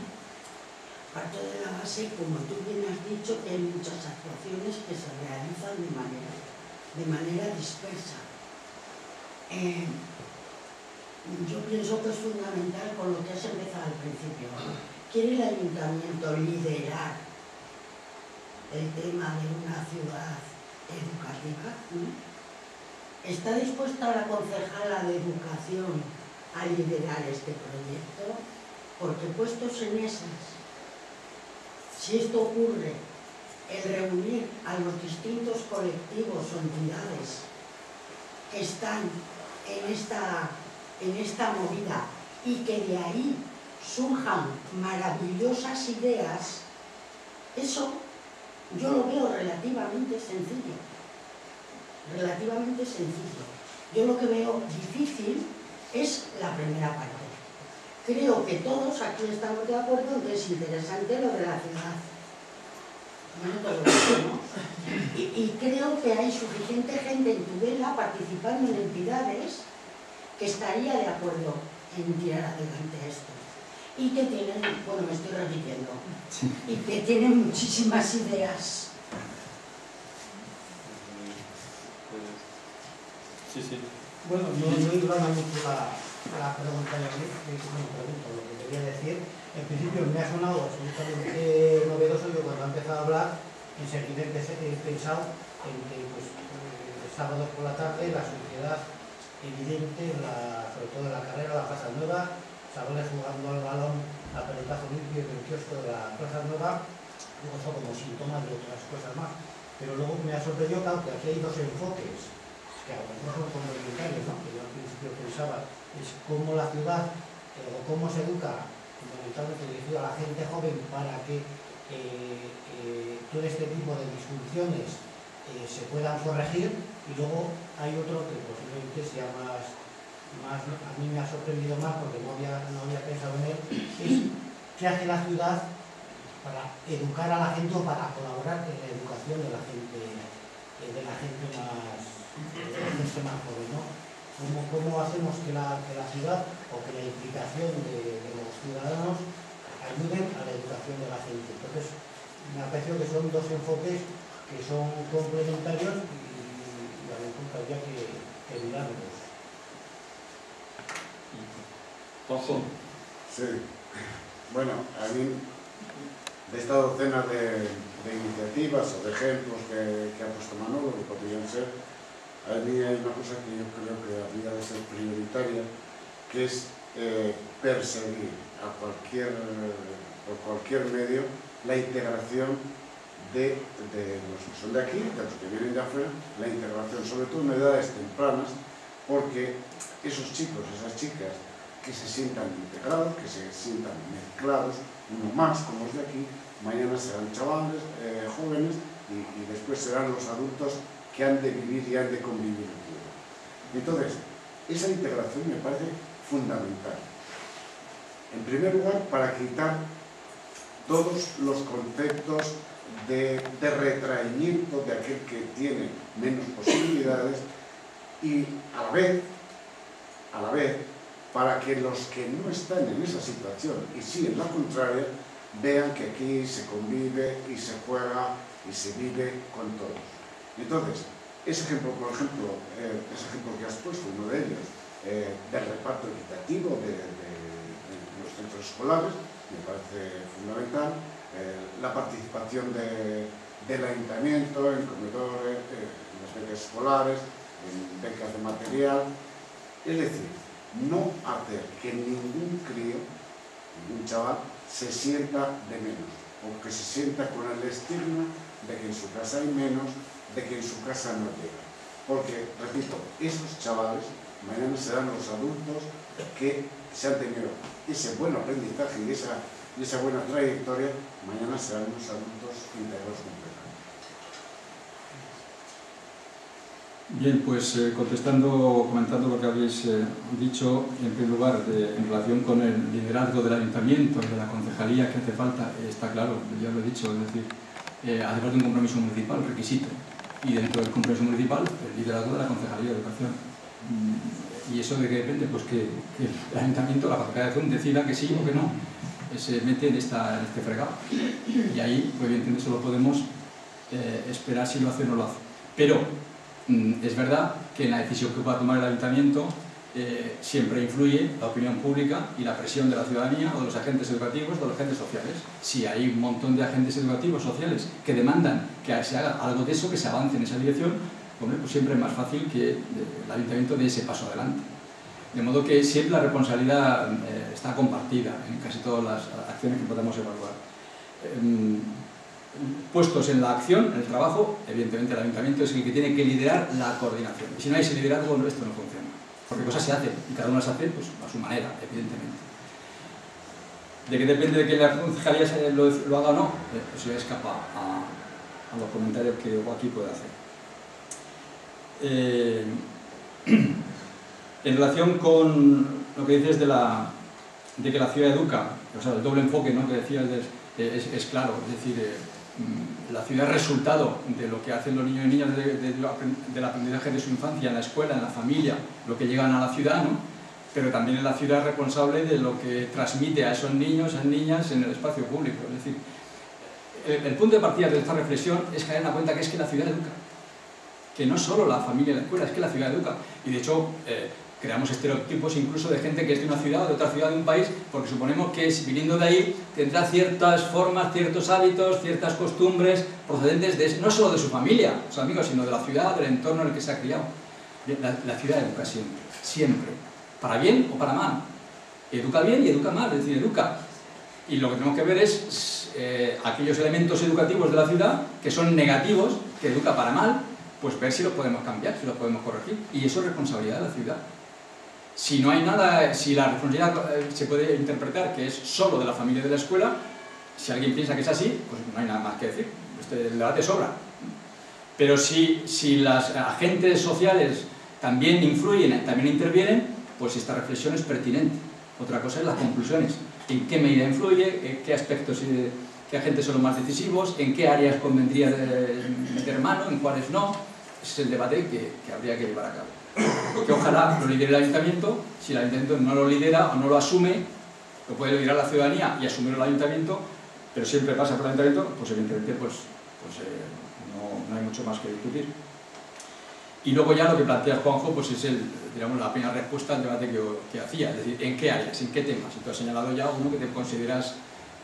Parto de la base, como tú bien has dicho, que hay muchas actuaciones que se realizan de manera dispersa. Yo pienso que es fundamental con lo que has empezado al principio. ¿Quiere el ayuntamiento liderar el tema de una ciudad educativa? ¿Está dispuesta la concejala de Educación a liderar este proyecto? Porque puestos en esas, si esto ocurre, el reunir a los distintos colectivos o entidades que están en esta movida y que de ahí surjan maravillosas ideas, eso yo lo veo relativamente sencillo. Yo lo que veo difícil es la primera parte. Creo que todos aquí estamos de acuerdo en que es interesante lo de la ciudad. Bueno, todo eso, ¿no? Y creo que hay suficiente gente en Tudela participando en entidades que estaría de acuerdo en tirar adelante esto. Y que tienen, bueno, me estoy repitiendo, y que tienen muchísimas ideas. Sí, sí. Bueno, no iba mucho la pregunta de aquí, lo que quería decir. En principio me ha sonado absolutamente novedoso. Yo cuando he empezado a hablar, enseguida he pensado en que sábados por la tarde la sociedad evidente, sobre todo en la carrera, la Plaza Nueva, chavales jugando al balón a pelotazo limpio en el kiosco de la Plaza Nueva, luego eso como síntomas de otras cosas más. Pero luego me ha sorprendido, claro, que aquí hay dos enfoques que a lo mejor son complementarios, ¿no? Que yo al principio pensaba, es cómo la ciudad o cómo se educa, fundamentalmente dirigido a la gente joven para que todo este tipo de disfunciones se puedan corregir, y luego hay otro que posiblemente sea más a mí me ha sorprendido más porque no había pensado en él, es qué hace la ciudad para educar a la gente o para colaborar en la educación de la gente más joven, ¿no? ¿Cómo hacemos que la ciudad o que la implicación de los ciudadanos ayuden a la educación de la gente? Entonces, me ha parecido que son dos enfoques que son complementarios y a mí me gustaría que miráramos. Ojo. Sí. Bueno, a mí, de esta docena de iniciativas o de ejemplos que ha puesto Manolo, que podrían ser, a mí hay una cosa que yo creo que habría de ser prioritaria, que es perseguir por cualquier medio la integración de los que son de aquí, de los que vienen de afuera, la integración, sobre todo en edades tempranas, porque esos chicos, esas chicas, que se sientan integrados, que se sientan mezclados, uno más, como es de aquí, mañana serán chavales, jóvenes, y después serán los adultos que han de vivir y han de convivir en Tudela. Entonces, esa integración me parece fundamental. En primer lugar, para quitar todos los conceptos de retraimiento de aquel que tiene menos posibilidades, y a la vez, para que los que no están en esa situación y sí en la contraria, vean que aquí se convive y se juega y se vive con todos. Entonces, ese ejemplo, por ejemplo, ese ejemplo que has puesto, uno de ellos, del reparto equitativo de los centros escolares, me parece fundamental. La participación del ayuntamiento en comedores, en las becas escolares, en becas de material. Es decir, no hacer que ningún crío, ningún chaval, se sienta de menos, o que se sienta con el estigma de que en su casa hay menos, de que en su casa no llega. Porque, repito, esos chavales mañana serán los adultos que se han tenido ese buen aprendizaje y esa buena trayectoria, mañana serán los adultos íntegros completamente. Bien, pues comentando lo que habéis dicho, en primer lugar, en relación con el liderazgo del ayuntamiento y de la concejalía que hace falta, está claro, ya lo he dicho, es decir, hace falta un compromiso municipal, requisito, y dentro del compromiso municipal, el liderazgo de la concejalía de educación. ¿Y eso de qué depende? Pues que el ayuntamiento, la concejalía de educación, decida que sí o que no, se mete en este fregado. Y ahí, pues evidentemente, solo podemos esperar si lo hace o no lo hace. Pero es verdad que en la decisión que pueda tomar el ayuntamiento siempre influye la opinión pública y la presión de la ciudadanía o de los agentes educativos, de los agentes sociales. Si hay un montón de agentes educativos sociales que demandan que se haga algo de eso, que se avance en esa dirección, hombre, pues siempre es más fácil que el ayuntamiento dé ese paso adelante. De modo que siempre la responsabilidad está compartida en casi todas las acciones que podamos evaluar. Puestos en la acción, en el trabajo, evidentemente el ayuntamiento es el que tiene que liderar la coordinación. Y si no hay ese liderazgo, esto no funciona. Porque cosas se hacen y cada una las hace pues, a su manera, evidentemente. ¿De qué depende de que la concejalía lo haga o no? Eso ya escapa a los comentarios que aquí puede hacer. En relación con lo que dices de que la ciudad educa, o sea, el doble enfoque, ¿no?, que decías, es claro, es decir, la ciudad es resultado de lo que hacen los niños y niñas del aprendizaje de su infancia en la escuela, en la familia, lo que llegan a la ciudad, ¿no? Pero también es la ciudad responsable de lo que transmite a esos niños, a esas niñas en el espacio público. Es decir, el punto de partida de esta reflexión es caer en la cuenta que es que la ciudad educa, que no solo la familia y la escuela, es que la ciudad educa. Y de hecho, creamos estereotipos incluso de gente que es de una ciudad o de otra ciudad de un país, porque suponemos que viniendo de ahí tendrá ciertas formas, ciertos hábitos, ciertas costumbres procedentes no solo de su familia, sus amigos, sino de la ciudad, del entorno en el que se ha criado. La ciudad educa siempre, siempre, para bien o para mal. Educa bien y educa mal, es decir, educa. Y lo que tenemos que ver es aquellos elementos educativos de la ciudad que son negativos, que educa para mal, pues ver si los podemos cambiar, si los podemos corregir. Y eso es responsabilidad de la ciudad. Si no hay nada, si la responsabilidad se puede interpretar que es solo de la familia y de la escuela, si alguien piensa que es así, pues no hay nada más que decir. El debate sobra. Pero si los agentes sociales también influyen, también intervienen, pues esta reflexión es pertinente. Otra cosa es las conclusiones. ¿En qué medida influye? ¿En qué aspectos, qué agentes son los más decisivos? ¿En qué áreas convendría meter mano? ¿En cuáles no? Ese es el debate que habría que llevar a cabo. Que ojalá lo lidere el ayuntamiento. Si el ayuntamiento no lo lidera o no lo asume, lo puede liderar la ciudadanía y asumirlo el ayuntamiento, pero siempre pasa por el ayuntamiento, pues evidentemente no hay mucho más que discutir. Y luego ya lo que plantea Juanjo, pues es digamos, la primera respuesta al debate que hacía, es decir, ¿en qué áreas, en qué temas? Y tú has señalado ya uno que te consideras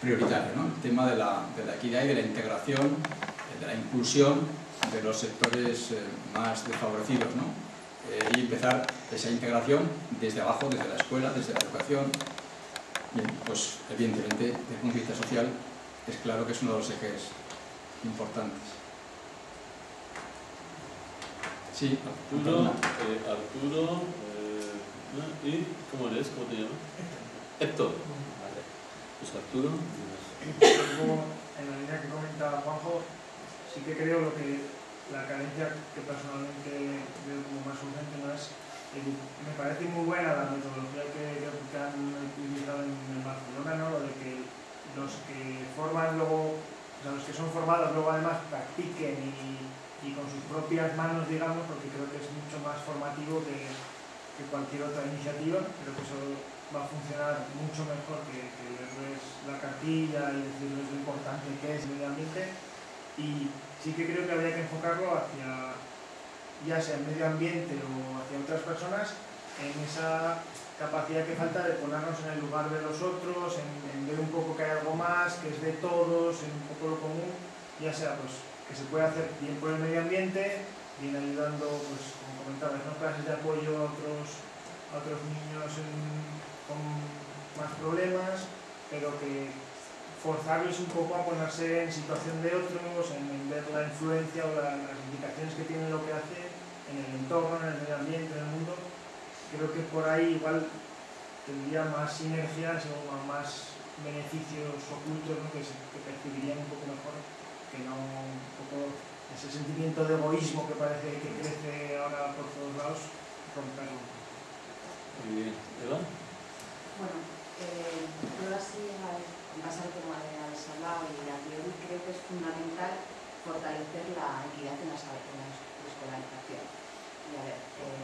prioritario, ¿no? El tema de la equidad y de la integración, de la inclusión de los sectores más desfavorecidos, ¿no? Y empezar esa integración desde abajo, desde la escuela, desde la educación. Bien, pues evidentemente, desde el punto de vista social, es claro que es uno de los ejes importantes. Sí, Arturo, ¿y cómo eres? ¿Cómo te llamas? Héctor. Vale. Pues Arturo. En la línea que comentaba Juanjo, sí que creo la carencia que personalmente veo como más urgente no es, me parece muy buena la metodología que han utilizado en Barcelona, ¿no? Lo de que los que forman luego, o sea, los que son formados luego además practiquen y con sus propias manos, digamos, porque creo que es mucho más formativo que cualquier otra iniciativa. Creo que eso va a funcionar mucho mejor que verles la cartilla y decirles lo importante que es el medio ambiente. Y sí que creo que habría que enfocarlo hacia, ya sea el medio ambiente o hacia otras personas, en esa capacidad que falta de ponernos en el lugar de los otros, en ver un poco que hay algo más, que es de todos, en un poco lo común, ya sea pues que se puede hacer bien por el medio ambiente, bien ayudando, pues como comentabas, ¿no? Clases de apoyo a otros a otros niños con más problemas, pero que forzarles un poco a ponerse en situación de otros, en ver la influencia o las implicaciones que tiene lo que hace en el entorno, en el medio ambiente, en el mundo. Creo que por ahí igual tendría más sinergias o más beneficios ocultos, ¿no? que percibirían un poco mejor, que no un poco ese sentimiento de egoísmo que parece que crece ahora por todos lados, romperlo. Muy bien. ¿Eva? Bueno, yo así, en base a lo que habéis hablado y a priori, creo que es fundamental fortalecer la equidad en la escolarización. Y a ver,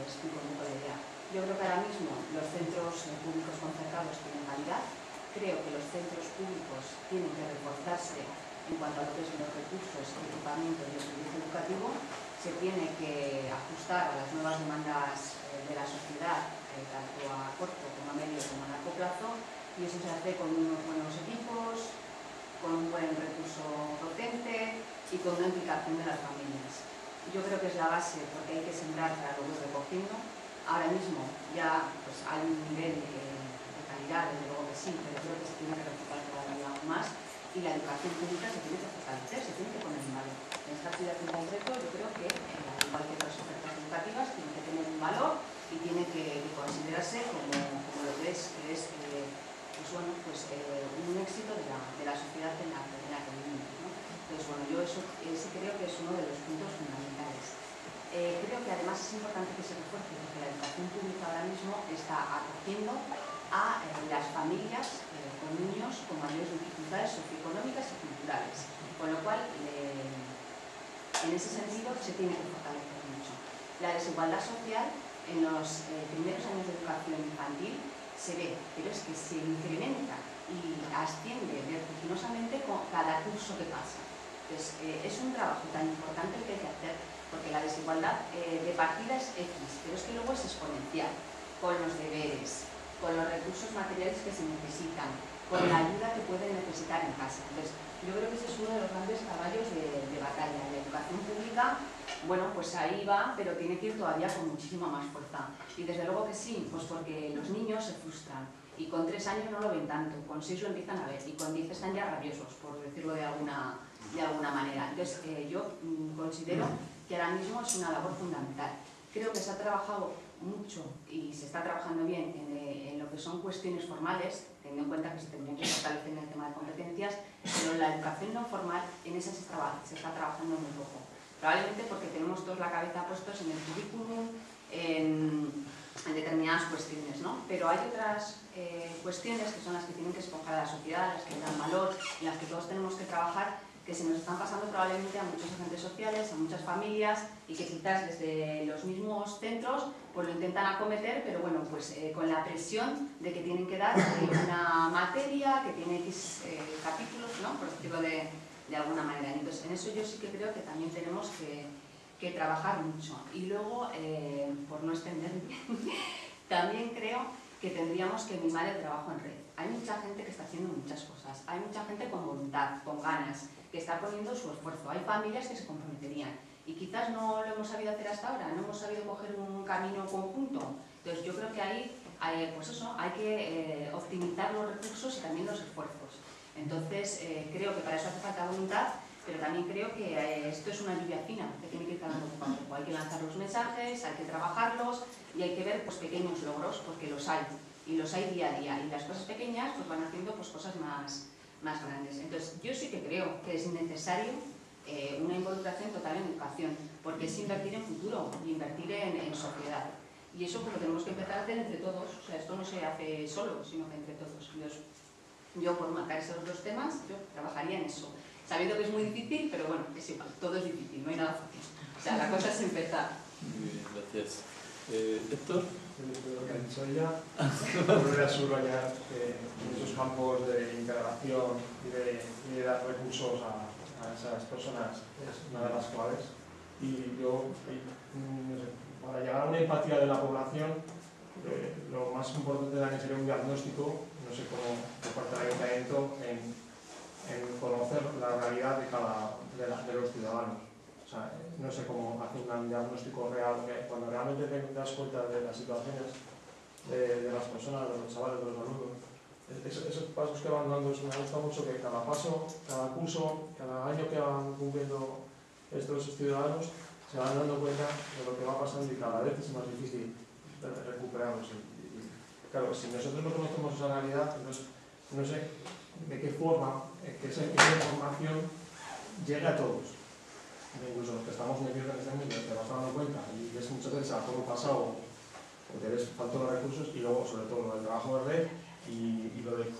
explico un poco la idea. Yo creo que ahora mismo los centros públicos concertados tienen calidad. Creo que los centros públicos tienen que reforzarse en cuanto a lo que es los recursos, equipamiento y el servicio educativo. Se tiene que ajustar a las nuevas demandas de la sociedad, tanto a corto como a medio como a largo plazo, y eso se hace con unos buenos equipos, con un buen recurso docente y con una implicación de las familias. Yo creo que es la base, porque hay que sembrar para luego ir recogiendo. Ahora mismo ya pues, hay un nivel de calidad, desde luego que sí, pero creo que se tiene que reforzar todavía aún más, y la educación pública se tiene que fortalecer, se tiene que poner en valor. En esta ciudad en concreto, yo creo que, al igual que otras ofertas educativas, tiene que tener un valor y tiene que considerarse como lo que es pues bueno, pues, un éxito de la sociedad en la que vivimos, ¿no? Entonces, bueno, yo ese creo que es uno de los puntos fundamentales. Creo que además es importante que se refuerce, porque la educación pública ahora mismo está acogiendo a las familias con niños con mayores dificultades socioeconómicas y culturales, con lo cual en ese sentido se tiene que fortalecer mucho. La desigualdad social en los primeros años de educación infantil se ve, pero es que se incrementa y asciende vertiginosamente con cada curso que pasa. Entonces, es un trabajo tan importante el que hay que hacer, porque la desigualdad de partida es X, pero es que luego es exponencial, con los deberes, con los recursos materiales que se necesitan, con la ayuda que pueden necesitar en casa. Entonces, yo creo que ese es uno de los grandes caballos de batalla. La educación pública, bueno, pues ahí va, pero tiene que ir todavía con muchísima más fuerza. Y desde luego que sí, pues porque los niños se frustran. Y con 3 años no lo ven tanto, con 6 lo empiezan a ver, y con 10 están ya rabiosos, por decirlo de alguna manera. Entonces, yo considero que ahora mismo es una labor fundamental. Creo que se ha trabajado mucho y se está trabajando bien en lo que son cuestiones formales, teniendo en cuenta que se tendrían que fortalecer en el tema de competencias, pero en la educación no formal, en esa se está trabajando muy poco. Probablemente porque tenemos todos la cabeza puestos en el currículum, en determinadas cuestiones, ¿no? Pero hay otras cuestiones que son las que tienen que escoger a la sociedad, las que dan valor, en las que todos tenemos que trabajar, que se nos están pasando probablemente a muchos agentes sociales, a muchas familias, y que quizás desde los mismos centros pues lo intentan acometer, pero bueno, pues con la presión de que tienen que dar una materia que tiene X capítulos, ¿no? Por decirlo de alguna manera. Entonces, en eso yo sí que creo que también tenemos que trabajar mucho. Y luego, por no extenderme, también creo que tendríamos que mimar el trabajo en red. Hay mucha gente que está haciendo muchas cosas, hay mucha gente con voluntad, con ganas, que está poniendo su esfuerzo. Hay familias que se comprometerían y quizás no lo hemos sabido hacer hasta ahora, no hemos sabido coger un camino conjunto. Entonces yo creo que ahí, pues eso, hay que optimizar los recursos y también los esfuerzos. Entonces creo que para eso hace falta voluntad, pero también creo que esto es una lluvia fina que tiene que ir calando poco a poco. Hay que lanzar los mensajes, hay que trabajarlos y hay que ver pues, pequeños logros, porque los hay, y los hay día a día. Y las cosas pequeñas pues, van haciendo pues, cosas más grandes. Entonces, yo sí que creo que es necesario una involucración total en educación, porque es invertir en futuro y invertir en sociedad. Y eso pues, lo tenemos que empezar a hacer entre todos. O sea, esto no se hace solo, sino que entre todos. Yo por marcar esos dos temas, yo trabajaría en eso. Sabiendo que es muy difícil, pero bueno, es igual, todo es difícil, no hay nada fácil. O sea, la cosa es empezar. Muy bien, gracias. Héctor. Después de lo que ha dicho ella, volver a subrayar en esos campos de integración y de dar recursos a esas personas es una de las claves. Y yo, no sé, para llegar a una empatía de la población, lo más importante también sería un diagnóstico, no sé cómo, por parte del ayuntamiento, en conocer la realidad de los ciudadanos. O sea, no sé cómo hacer un diagnóstico real, cuando realmente te das cuenta de las situaciones, de las personas, de los chavales, de los alumnos. Esos pasos que van dando, me gusta mucho que cada paso, cada curso, cada año que van cumpliendo estos ciudadanos, se van dando cuenta de lo que va pasando y cada vez es más difícil recuperarlos. Claro, si nosotros no conocemos esa realidad, entonces no sé de qué forma que esa información llegue a todos. Incluso los que estamos metidos en este mundo, te vas dando cuenta y ves muchas veces a todo pasado porque ves falta de recursos y luego sobre todo lo del trabajo de red y lo de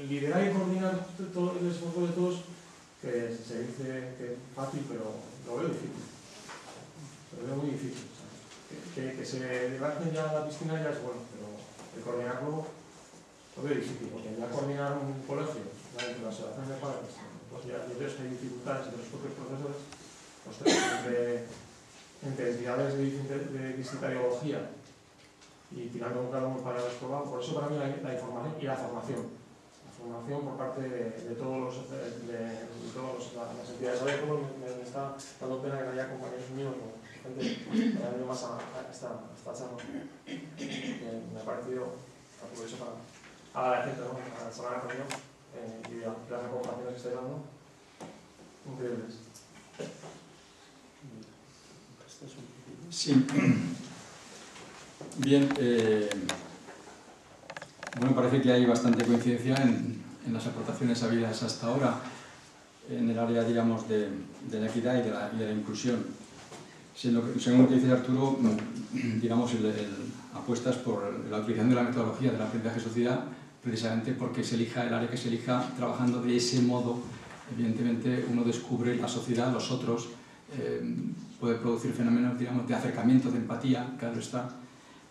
liderar y coordinar todo el esfuerzo de todos, que se dice que es fácil, pero lo veo difícil. Lo veo muy difícil. O sea, que se levanten ya a la piscina ya es bueno, pero el coordinarlo lo veo difícil, porque ya coordinar un colegio, entre la asociación de padres, pues ya yo veo que hay dificultades entre los propios profesores, entre entidades de distinta ideología y tirando cada uno para el escolar. Por eso para mí la información y la formación. La formación por parte de todas las entidades. Ahora como me está dando pena que no haya compañeros míos o gente que haya venido más a esta charla. Me ha parecido, por eso para la gente, ¿no? A la semana que viene y las recomendaciones que estáis dando, increíbles. Sí. Bien, bueno, parece que hay bastante coincidencia en las aportaciones habidas hasta ahora en el área, digamos, de la equidad y de la inclusión. Según lo que dice Arturo, digamos, apuestas por la utilización de la metodología del aprendizaje social, precisamente porque se elija el área que se elija, trabajando de ese modo, evidentemente uno descubre la sociedad, los otros, puede producir fenómenos, digamos, de acercamiento, de empatía, claro está,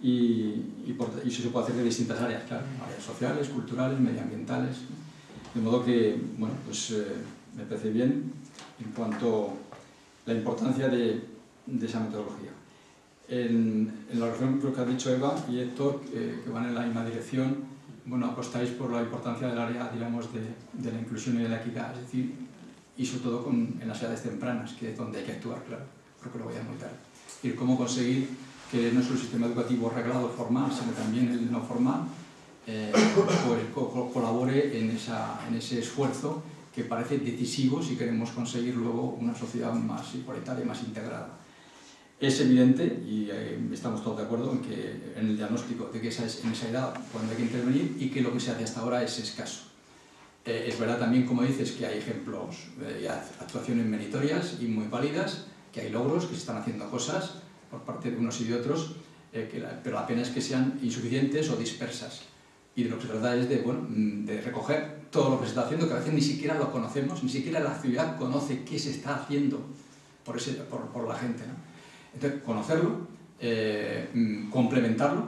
y eso se puede hacer de distintas áreas, claro, áreas sociales, culturales, medioambientales, de modo que, bueno, pues me parece bien en cuanto a la importancia de esa metodología. En la relación que ha dicho Eva y Héctor, que van en la misma dirección, bueno, apostáis por la importancia del área, digamos, de la inclusión y de la equidad, es decir, y sobre todo en las edades tempranas, que es donde hay que actuar, claro, porque lo voy a notar. Es decir, cómo conseguir que no solo el sistema educativo reglado formal, sino también el no formal, pues colabore en ese esfuerzo que parece decisivo si queremos conseguir luego una sociedad más igualitaria, más integrada. Es evidente, y estamos todos de acuerdo en el diagnóstico de que en esa edad cuando hay que intervenir y que lo que se hace hasta ahora es escaso. Es verdad también, como dices, que hay ejemplos de actuaciones meritorias y muy válidas, que hay logros, que se están haciendo cosas por parte de unos y de otros, pero la pena es que sean insuficientes o dispersas. Y de lo que se trata es de recoger todo lo que se está haciendo, que a veces ni siquiera lo conocemos, ni siquiera la ciudad conoce qué se está haciendo por la gente, ¿no? Entonces, conocerlo, complementarlo,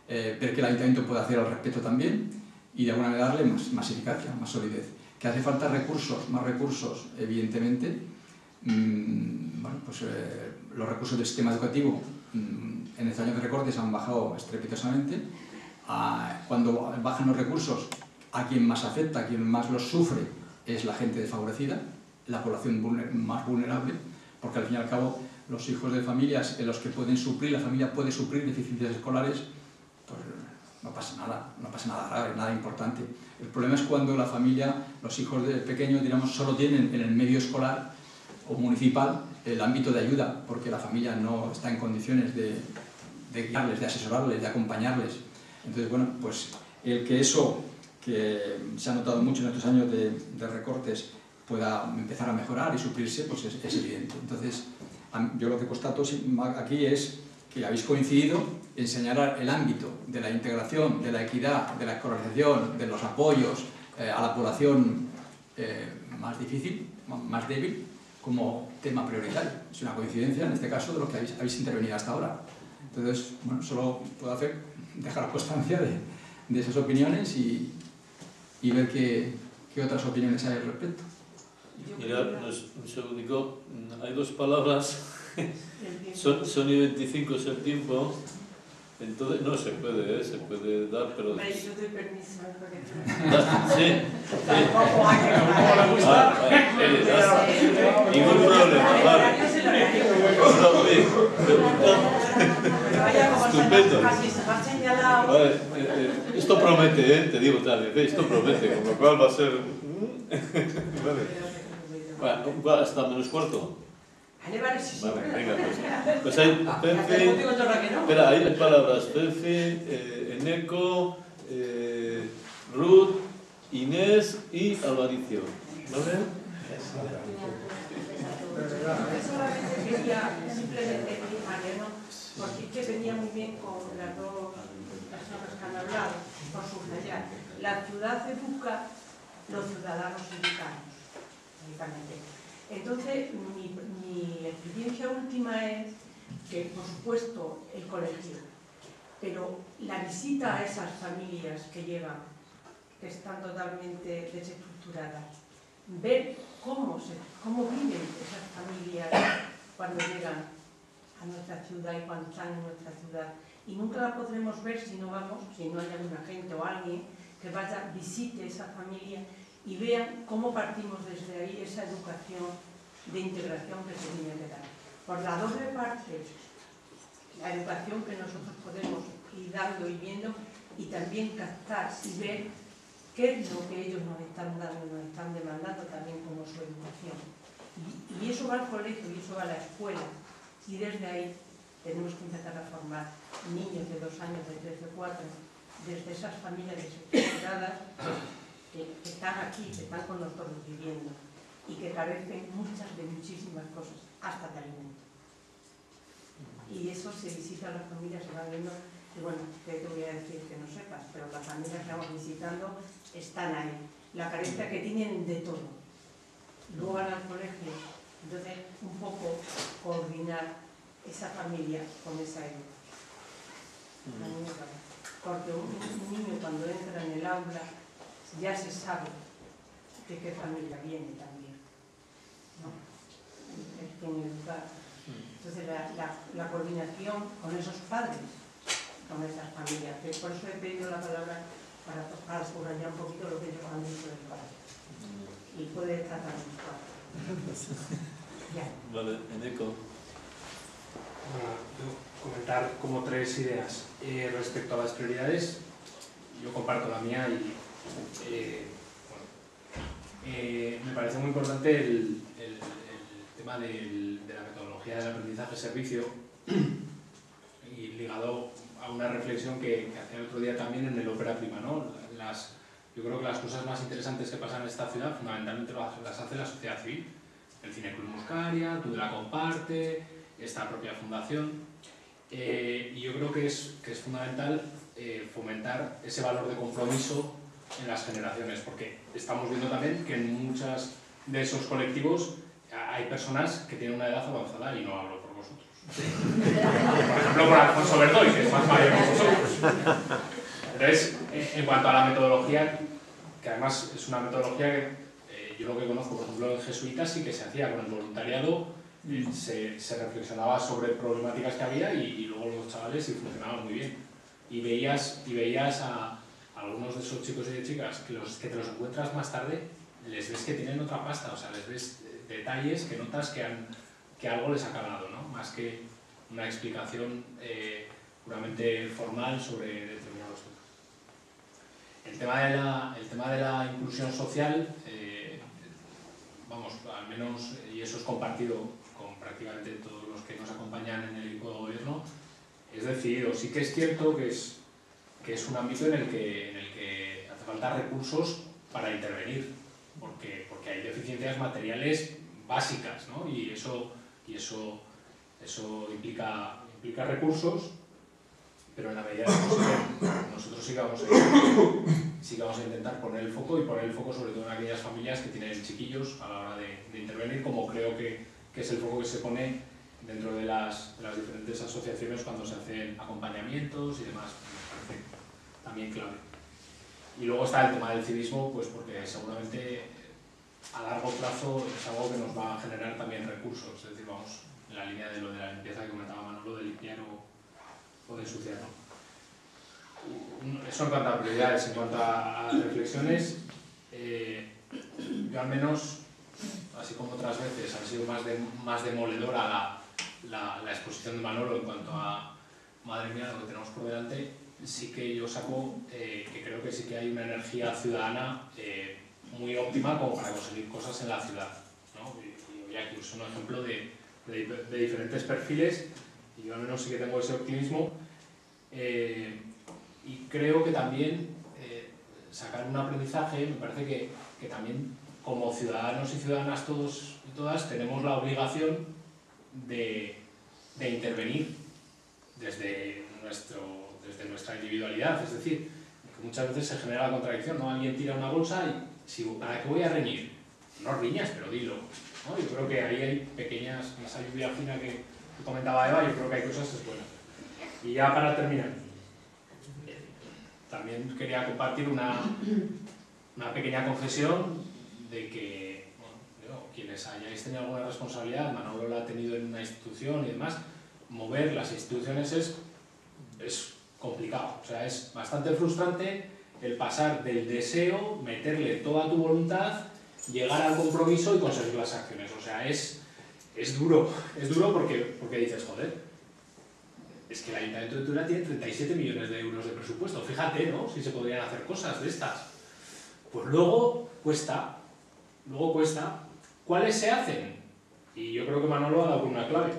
ver que el ayuntamiento puede hacer al respecto también y de alguna manera darle más eficacia, más solidez. Que hace falta recursos, más recursos, evidentemente. Bueno, pues los recursos del sistema educativo en estos años de recortes han bajado estrepitosamente. Cuando bajan los recursos, a quien más afecta, a quien más los sufre, es la gente desfavorecida, la población más vulnerable, porque al fin y al cabo los hijos de familias en los que pueden suplir, la familia puede suplir deficiencias escolares, pues no pasa nada grave, nada importante. El problema es cuando la familia, los hijos de pequeños, digamos, solo tienen en el medio escolar o municipal el ámbito de ayuda, porque la familia no está en condiciones de guiarles, de asesorarles, de acompañarles. Entonces, bueno, pues el que eso, que se ha notado mucho en estos años de recortes, pueda empezar a mejorar y suplirse, pues es evidente. Entonces, yo lo que constato aquí es que habéis coincidido en señalar el ámbito de la integración, de la equidad, de la escolarización, de los apoyos a la población más difícil, más débil, como tema prioritario. Es una coincidencia, en este caso, de lo que habéis intervenido hasta ahora. Entonces, bueno, solo puedo dejar constancia de esas opiniones y ver qué otras opiniones hay al respecto. Mira, un segundico, hay dos palabras, son y 25 es el tiempo, entonces no se puede dar, pero... Yo doy permiso, Sí, ningún problema, vale. Estupendo. Casi se me ha señalado. Vale, esto promete, te digo tal vez, esto promete, con lo cual va a ser... Vale. Bueno, hasta -4. Vale, venga, pues hay Pepe, espera, hay palabras Pepe, Eneco, Ruth, Inés y Alvaricio, ¿vale? Solamente quería simplemente decir, Mariano, porque que venía muy bien con las dos personas que han hablado, por subrayar. La ciudad educa, los ciudadanos educamos, únicamente. Entonces, mi experiencia última es que, por supuesto, el colegio, pero la visita a esas familias que llevan, que están totalmente desestructuradas, ver cómo viven esas familias cuando llegan a nuestra ciudad y cuando están en nuestra ciudad. Y nunca la podremos ver si no hay alguna gente o alguien que vaya, visite esa familia y vean cómo partimos desde ahí esa educación de integración que se tiene que dar. Por la doble parte, la educación que nosotros podemos ir dando y viendo, y también captar y ver qué es lo que ellos nos están dando, nos están demandando también como su educación. Y eso va al colegio, y eso va a la escuela, y desde ahí tenemos que empezar a formar niños de 2 años, de 3, de 4, desde esas familias desestructuradas que están aquí, que están con nosotros viviendo y que carecen de muchísimas cosas, hasta de alimento. Y eso se visita a las familias, se va viendo, y bueno, ¿qué te voy a decir que no sepas? Pero las familias que vamos visitando están ahí. La carencia que tienen de todo. Luego van al colegio, entonces un poco coordinar esa familia con esa educación. Porque un niño cuando entra en el aula ya se sabe de qué familia viene también, ¿no? Es quien educar. Entonces la coordinación con esos padres, con esas familias, que por eso he pedido la palabra para subrayar un poquito lo que ellos han dicho del padre. Y puede estar también los padres. Ya. Vale, Eneco. Bueno, comentar como 3 ideas. Respecto a las prioridades, yo comparto la mía y me parece muy importante el tema de la metodología del aprendizaje-servicio y ligado a una reflexión que hacía el otro día también en el Ópera Prima, ¿no? Yo creo que las cosas más interesantes que pasan en esta ciudad fundamentalmente las hace la sociedad civil. El Cine Club Muscaria, Tú de la Comparte, esta propia fundación. Y yo creo que es fundamental fomentar ese valor de compromiso en las generaciones, porque estamos viendo también que en muchos de esos colectivos hay personas que tienen una edad avanzada, y no hablo por vosotros. Por ejemplo, por Alfonso Verdoy, que es más mayor que vosotros. Entonces, en cuanto a la metodología, que además es una metodología que yo lo que conozco, por ejemplo, en jesuitas sí que se hacía con el voluntariado, se reflexionaba sobre problemáticas que había y luego los chavales y funcionaban muy bien. Y veías a algunos de esos chicos y de chicas que te los encuentras más tarde, les ves que tienen otra pasta, o sea, les ves detalles que notas que algo les ha calado, ¿no? Más que una explicación puramente formal sobre determinados temas. El tema de la inclusión social, vamos, al menos, y eso es compartido con prácticamente todos los que nos acompañan en el equipo de gobierno, es decidido. Sí que es cierto que es un ámbito en el que hace falta recursos para intervenir, porque hay deficiencias materiales básicas, ¿no? Y eso implica recursos, pero en la medida de que nosotros sí que vamos a intentar poner el foco, y poner el foco sobre todo en aquellas familias que tienen chiquillos a la hora de intervenir, como creo que es el foco que se pone dentro de las diferentes asociaciones cuando se hacen acompañamientos y demás. Me parece también clave. Y luego está el tema del civismo, pues porque seguramente a largo plazo es algo que nos va a generar también recursos, es decir, vamos en la línea de lo de la limpieza que comentaba Manolo, de limpiar o de ensuciar, ¿no? Eso en cuanto a prioridades. En cuanto a reflexiones, yo al menos, así como otras veces, ha sido más demoledora la exposición de Manolo en cuanto a, madre mía, lo que tenemos por delante, sí que yo saco que creo que sí que hay una energía ciudadana muy óptima como para conseguir cosas en la ciudad, ¿no? Y voy aquí uso un ejemplo de diferentes perfiles, y yo al menos sí que tengo ese optimismo, y creo que también sacar un aprendizaje, me parece que también como ciudadanos y ciudadanas todos y todas tenemos la obligación de intervenir desde nuestra individualidad, es decir, que muchas veces se genera la contradicción, ¿no? Alguien tira una bolsa y ¿para qué voy a reñir? No riñas, pero dilo, ¿no? Yo creo que ahí hay pequeñas, en esa lluvia fina que comentaba Eva, yo creo que hay cosas buenas. Y ya para terminar, también quería compartir una pequeña confesión de que, bueno, quienes hayáis tenido alguna responsabilidad, Manolo la ha tenido en una institución y demás, mover las instituciones es complicado, o sea, es bastante frustrante el pasar del deseo, meterle toda tu voluntad, llegar al compromiso y conseguir las acciones, o sea, es duro porque dices, joder, es que el Ayuntamiento de Tudela tiene 37 millones de euros de presupuesto, fíjate, ¿no?, si se podrían hacer cosas de estas. Pues luego cuesta. ¿Cuáles se hacen? Y yo creo que Manolo ha dado una clave.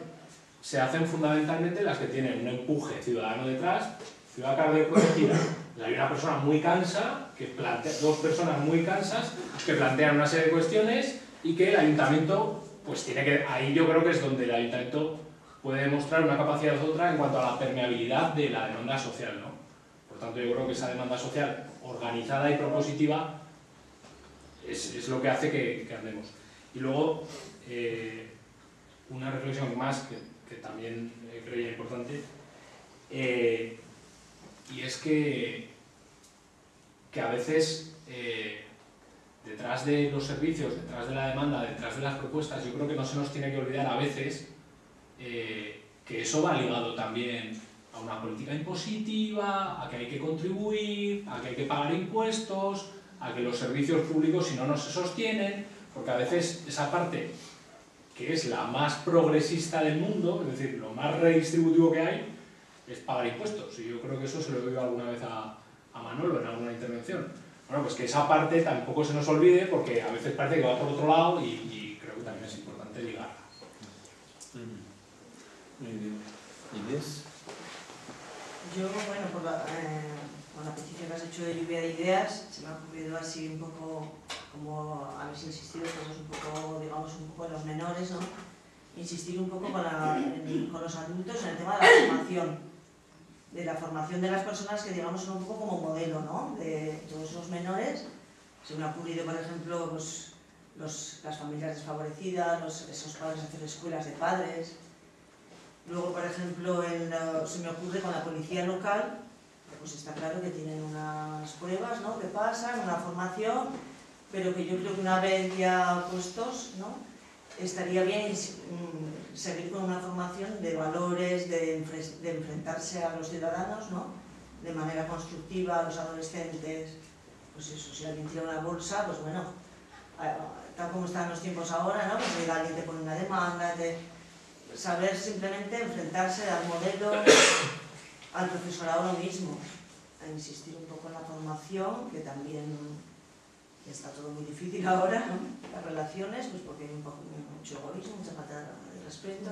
Se hacen fundamentalmente las que tienen un empuje ciudadano detrás, ciudad cardioprotegida. Hay una persona muy cansa, dos personas muy cansas, que plantean una serie de cuestiones y que el Ayuntamiento, pues tiene que... Ahí yo creo que es donde el Ayuntamiento puede demostrar una capacidad u otra en cuanto a la permeabilidad de la demanda social, ¿no? Por tanto, yo creo que esa demanda social organizada y propositiva es lo que hace que andemos. Y luego, una reflexión más que también creía importante, y es que a veces detrás de los servicios, detrás de la demanda, detrás de las propuestas, yo creo que no se nos tiene que olvidar a veces que eso va ligado también a una política impositiva, a que hay que contribuir, a que hay que pagar impuestos, a que los servicios públicos si no se sostienen, porque a veces esa parte que es la más progresista del mundo, es decir, lo más redistributivo que hay, es pagar impuestos, y yo creo que eso se lo he oído alguna vez a Manolo en alguna intervención. Bueno, pues que esa parte tampoco se nos olvide, porque a veces parece que va por otro lado y creo que también es importante ligarla. ¿Inés? Yo, bueno, con la petición que has hecho de lluvia de ideas, se me ha ocurrido así un poco, como habéis insistido todos un poco, digamos, un poco en los menores, ¿no? Insistir un poco con los adultos en el tema de la formación de las personas que, digamos, son un poco como modelo, ¿no? De todos los menores. Se me ha ocurrido, por ejemplo, pues, las familias desfavorecidas, esos padres hacer escuelas de padres. Luego, por ejemplo, se me ocurre con la policía local, pues está claro que tienen unas pruebas, ¿no?, que pasan, una formación, pero que yo creo que una vez ya puestos, ¿no?, estaría bien seguir con una formación de valores, de enfrentarse a los ciudadanos, ¿no?, de manera constructiva a los adolescentes. Pues eso, si alguien tira una bolsa, pues bueno, tal como están los tiempos ahora, ¿no?, pues alguien te pone una demanda, saber simplemente enfrentarse al modelo, al profesorado mismo, a insistir un poco en la formación, que también está todo muy difícil ahora, ¿no?, las relaciones, pues porque hay mucho egoísmo, mucha falta de respeto.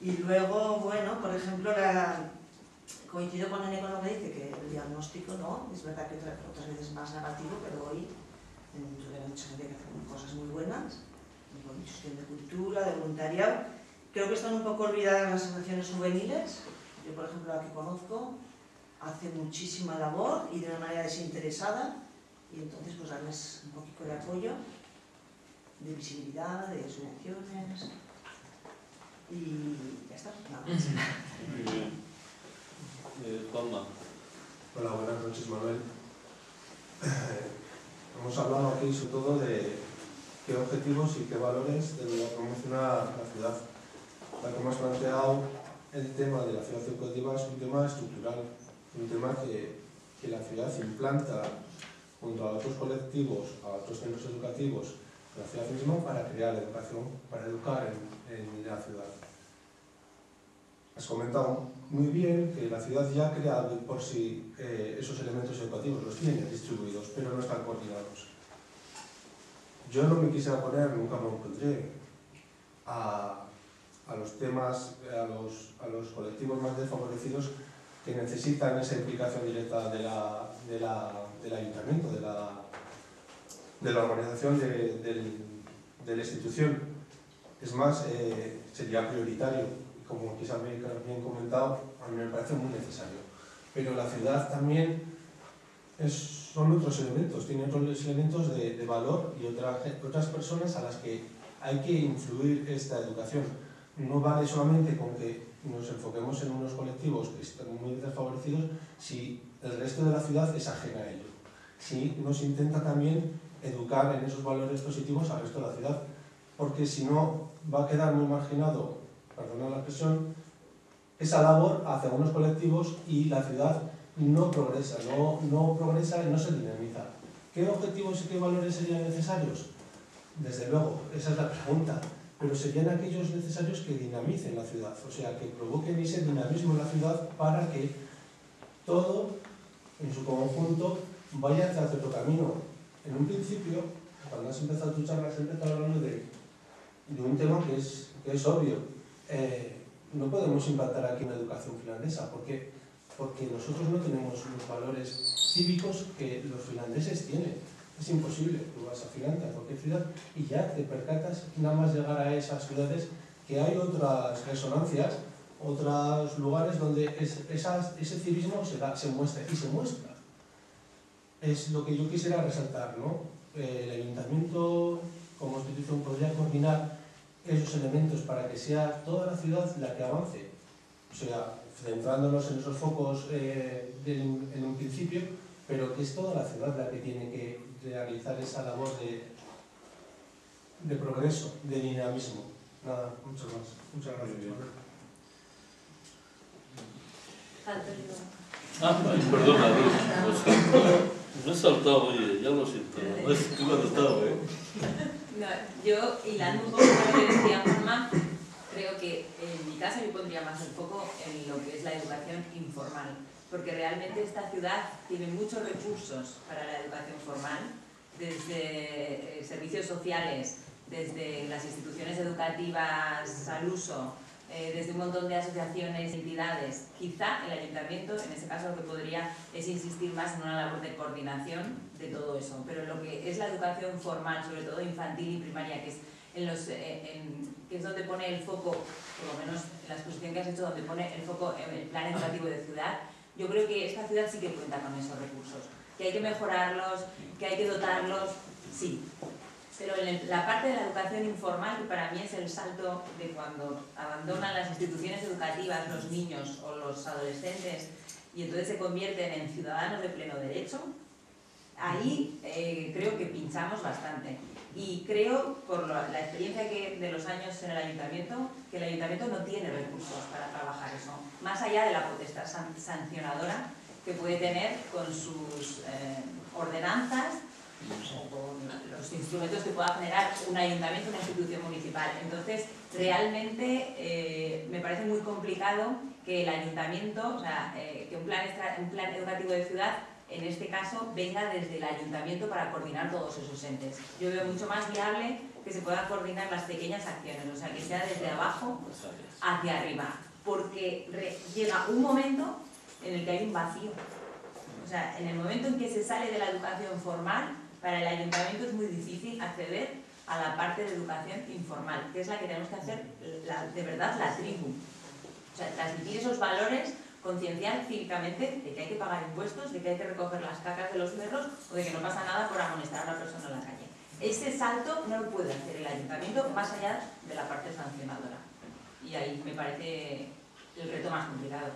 Y luego, bueno, por ejemplo, coincido con Eneco en lo que dice, que el diagnóstico, ¿no?, es verdad que otras veces es más negativo, pero hoy en Tudela hay mucha gente que hace cosas muy buenas, con gestión de cultura, de voluntariado. Creo que están un poco olvidadas las asociaciones juveniles. Yo, por ejemplo, la que conozco, hace muchísima labor y de una manera desinteresada, y entonces pues darles un poquito de apoyo, de visibilidad, de subvenciones, y ya está. Muy bien. Juanma. Hola, buenas noches, Manuel. Hemos hablado aquí sobre todo de qué objetivos y qué valores debería promocionar la ciudad. Tal como has planteado, el tema de la ciudad educativa es un tema estructural, un tema que la ciudad implanta junto a otros colectivos, a otros centros educativos, la ciudad misma para crear educación, para educar en la ciudad. Has comentado muy bien que la ciudad ya crea por sí esos elementos educativos, los tiene distribuidos, pero no están coordinados. Yo no me quisiera poner, nunca me opondré a los temas, a los colectivos más desfavorecidos que necesitan esa implicación directa del ayuntamiento, de la organización de la institución. Es más, sería prioritario. Como quizás me bien comentado, a mí me parece muy necesario. Pero la ciudad también son otros elementos, tiene otros elementos de valor y otras personas a las que hay que influir esta educación. No vale solamente con que nos enfoquemos en unos colectivos que están muy desfavorecidos si el resto de la ciudad es ajena a ello. Si nos intenta también educar en esos valores positivos al resto de la ciudad, porque si no va a quedar muy marginado, perdona la expresión, esa labor hacia unos colectivos y la ciudad no progresa, no progresa y no se dinamiza. ¿Qué objetivos y qué valores serían necesarios? Desde luego, esa es la pregunta, pero serían aquellos necesarios que dinamicen la ciudad, o sea, que provoquen ese dinamismo en la ciudad para que todo, en su conjunto, vaya hacia otro camino. En un principio, cuando has empezado tu charla, has empezado hablando de un tema que es obvio. No podemos implantar aquí una educación finlandesa porque nosotros no tenemos los valores cívicos que los finlandeses tienen. Es imposible. Tú vas a Finlandia, a cualquier ciudad, y ya te percatas, nada más llegar a esas ciudades, que hay otras resonancias, otros lugares donde ese civismo se muestra y se muestra. Es lo que yo quisiera resaltar, ¿no? El ayuntamiento como institución podría coordinar esos elementos para que sea toda la ciudad la que avance, o sea, centrándonos en esos focos en un principio, pero que es toda la ciudad la que tiene que realizar esa labor de progreso, de dinamismo. Nada, mucho más. Muchas gracias. Perdona, Ruth, no he saltado, oye, ya lo siento, no es que me ha gustado, No, yo, hilando un poco con lo que decía Juanma, creo que en mi caso yo pondría más el foco en lo que es la educación informal, porque realmente esta ciudad tiene muchos recursos para la educación formal, desde servicios sociales, desde las instituciones educativas al uso, desde un montón de asociaciones y entidades. Quizá el ayuntamiento, en ese caso, lo que podría es insistir más en una labor de coordinación de todo eso, pero lo que es la educación formal, sobre todo infantil y primaria, que es donde pone el foco, por lo menos en la exposición que has hecho, donde pone el foco en el plan educativo de ciudad, yo creo que esta ciudad sí que cuenta con esos recursos, que hay que mejorarlos, que hay que dotarlos, sí. Pero en la parte de la educación informal, que para mí es el salto de cuando abandonan las instituciones educativas los niños o los adolescentes y entonces se convierten en ciudadanos de pleno derecho, ahí creo que pinchamos bastante. Y creo, por la experiencia de los años en el ayuntamiento, que el ayuntamiento no tiene recursos para trabajar eso, más allá de la potestad sancionadora que puede tener con sus ordenanzas o con los instrumentos que pueda generar un ayuntamiento, una institución municipal. Entonces, realmente me parece muy complicado que el ayuntamiento, o sea, que un plan educativo de ciudad, en este caso, venga desde el ayuntamiento para coordinar todos esos entes. Yo veo mucho más viable que se puedan coordinar las pequeñas acciones, o sea, que sea desde abajo hacia arriba, porque llega un momento en el que hay un vacío. O sea, en el momento en que se sale de la educación formal, para el ayuntamiento es muy difícil acceder a la parte de educación informal, que es la que tenemos que hacer de verdad la tribu. O sea, transmitir esos valores, concienciar cívicamente de que hay que pagar impuestos, de que hay que recoger las cacas de los perros o de que no pasa nada por amonestar a una persona en la calle. Ese salto no lo puede hacer el ayuntamiento más allá de la parte sancionadora. Y ahí me parece el reto más complicado.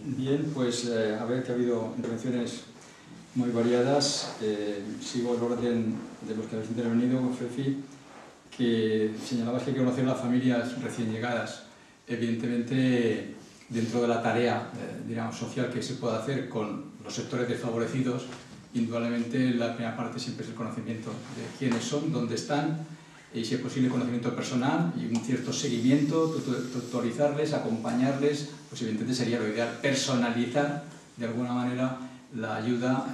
Bien, pues a ver que ha habido intervenciones muy variadas. Sigo el orden de los que habéis intervenido, Fefi, que señalabas que hay que conocer a las familias recién llegadas. Evidentemente, dentro de la tarea digamos, social que se puede hacer con los sectores desfavorecidos, indudablemente la primera parte siempre es el conocimiento de quiénes son, dónde están, y si es posible conocimiento personal y un cierto seguimiento, tutorizarles, acompañarles, pues evidentemente sería lo ideal, personalizar de alguna manera la ayuda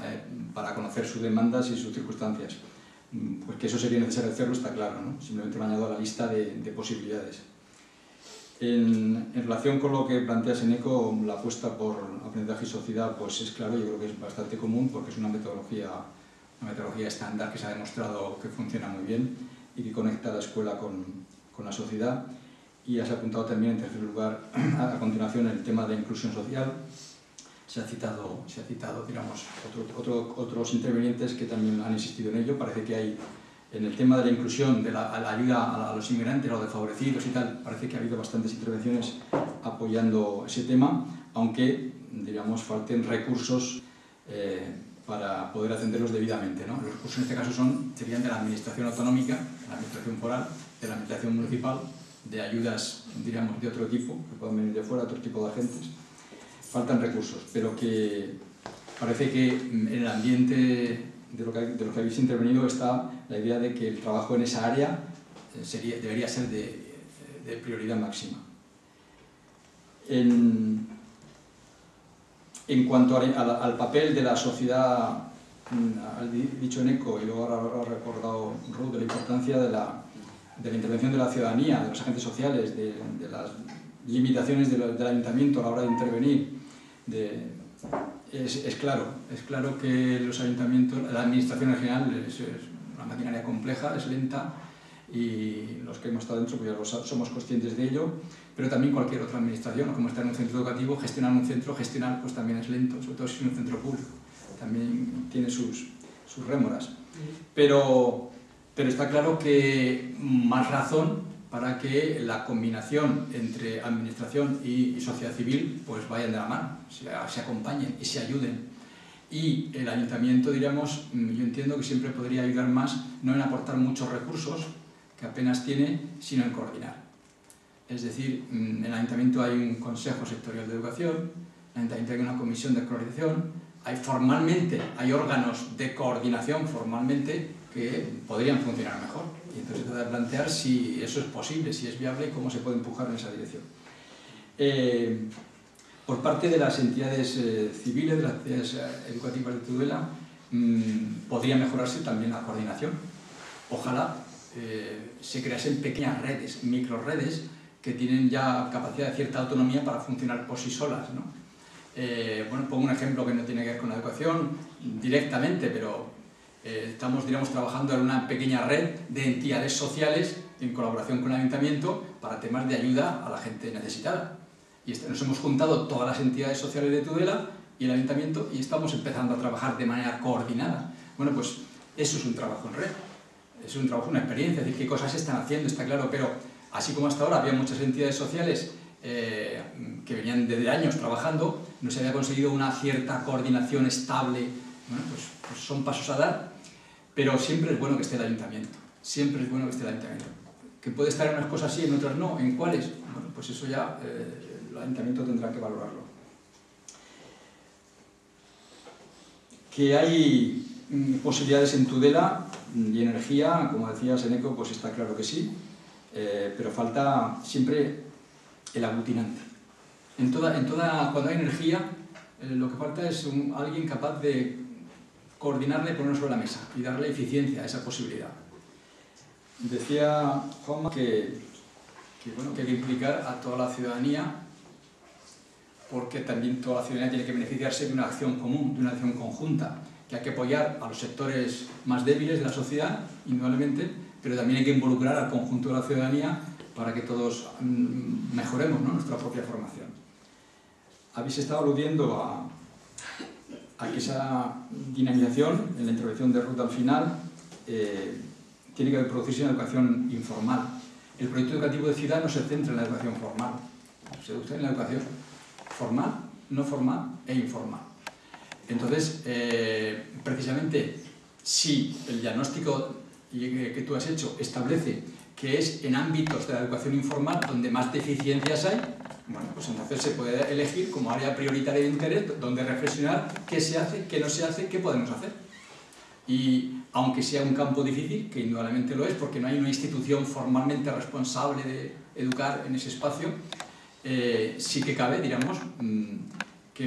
para conocer sus demandas y sus circunstancias. Pues que eso sería necesario hacerlo, está claro, ¿no? Simplemente me añado a la lista de posibilidades. En relación con lo que plantea Seneco, la apuesta por aprendizaje y sociedad, pues es claro, yo creo que es bastante común porque es una metodología estándar que se ha demostrado que funciona muy bien y que conecta la escuela con la sociedad. Y has apuntado también, en tercer lugar, a continuación, el tema de la inclusión social. Se ha citado digamos, otros intervinientes que también han insistido en ello. Parece que hay, en el tema de la inclusión, de la ayuda a los inmigrantes, a los desfavorecidos y tal, parece que ha habido bastantes intervenciones apoyando ese tema, aunque, digamos, falten recursos para poder atenderlos debidamente, ¿no? Los recursos en este caso serían de la administración autonómica, de la administración foral, de la administración municipal, de ayudas, diríamos, de otro tipo, que puedan venir de fuera, otro tipo de agentes. Faltan recursos, pero que parece que en el ambiente de lo que habéis intervenido está la idea de que el trabajo en esa área debería ser de prioridad máxima. En cuanto al papel de la sociedad, al dicho Eneco, y luego ahora ha recordado Ruth, de la importancia de la intervención de la ciudadanía, de los agentes sociales, de las limitaciones del ayuntamiento a la hora de intervenir, es claro que los ayuntamientos, la administración en general es una maquinaria compleja, es lenta, y los que hemos estado dentro pues ya somos conscientes de ello, pero también cualquier otra administración, como está en un centro educativo, gestionar un centro, pues también es lento, sobre todo si es un centro público, también tiene sus rémoras. Pero está claro que más razón para que la combinación entre administración y sociedad civil pues vayan de la mano, se acompañen y se ayuden. Y el ayuntamiento, diríamos, yo entiendo que siempre podría ayudar más, no en aportar muchos recursos, que apenas tiene, sino en coordinar. Es decir, en el ayuntamiento hay un consejo sectorial de educación, en el ayuntamiento hay una comisión de coordinación, hay órganos de coordinación formalmente que podrían funcionar mejor. Y entonces se trata de plantear si eso es posible, si es viable y cómo se puede empujar en esa dirección. Por parte de las entidades civiles, de las entidades educativas de Tudela, podría mejorarse también la coordinación. Ojalá se creasen pequeñas redes, microredes, que tienen ya capacidad de cierta autonomía para funcionar por sí solas, ¿no? Bueno, pongo un ejemplo que no tiene que ver con la educación directamente, pero estamos, digamos, trabajando en una pequeña red de entidades sociales en colaboración con el ayuntamiento para temas de ayuda a la gente necesitada. Y nos hemos juntado todas las entidades sociales de Tudela y el ayuntamiento y estamos empezando a trabajar de manera coordinada. Bueno, pues eso es un trabajo en red, es un trabajo, una experiencia, es decir, qué cosas se están haciendo, está claro, pero así como hasta ahora había muchas entidades sociales que venían desde años trabajando, no se había conseguido una cierta coordinación estable. Bueno, pues son pasos a dar, pero siempre es bueno que esté el ayuntamiento, siempre es bueno que esté el ayuntamiento. Que puede estar en unas cosas sí, en otras no, ¿en cuáles? Bueno, pues eso ya el ayuntamiento tendrá que valorarlo. Que hay posibilidades en Tudela y energía, como decía Seneco, pues está claro que sí, pero falta siempre el aglutinante. Cuando hay energía, lo que falta es alguien capaz de coordinarla y ponerlo sobre la mesa y darle eficiencia a esa posibilidad. Decía Juanma que hay que implicar a toda la ciudadanía, porque también toda la ciudadanía tiene que beneficiarse de una acción común, de una acción conjunta, que hay que apoyar a los sectores más débiles de la sociedad, indudablemente, pero también hay que involucrar al conjunto de la ciudadanía para que todos mejoremos, ¿no?, nuestra propia formación. Habéis estado aludiendo a que esa dinamización, en la intervención de Ruth al final, tiene que producirse en la educación informal. El proyecto educativo de ciudad no se centra en la educación formal, se centra en la educación formal, no formal e informal. Entonces, precisamente, si el diagnóstico que tú has hecho establece que es en ámbitos de la educación informal donde más deficiencias hay, bueno, pues entonces se puede elegir como área prioritaria de interés donde reflexionar qué se hace, qué no se hace, qué podemos hacer. Y aunque sea un campo difícil, que indudablemente lo es, porque no hay una institución formalmente responsable de educar en ese espacio, sí que cabe, diríamos, que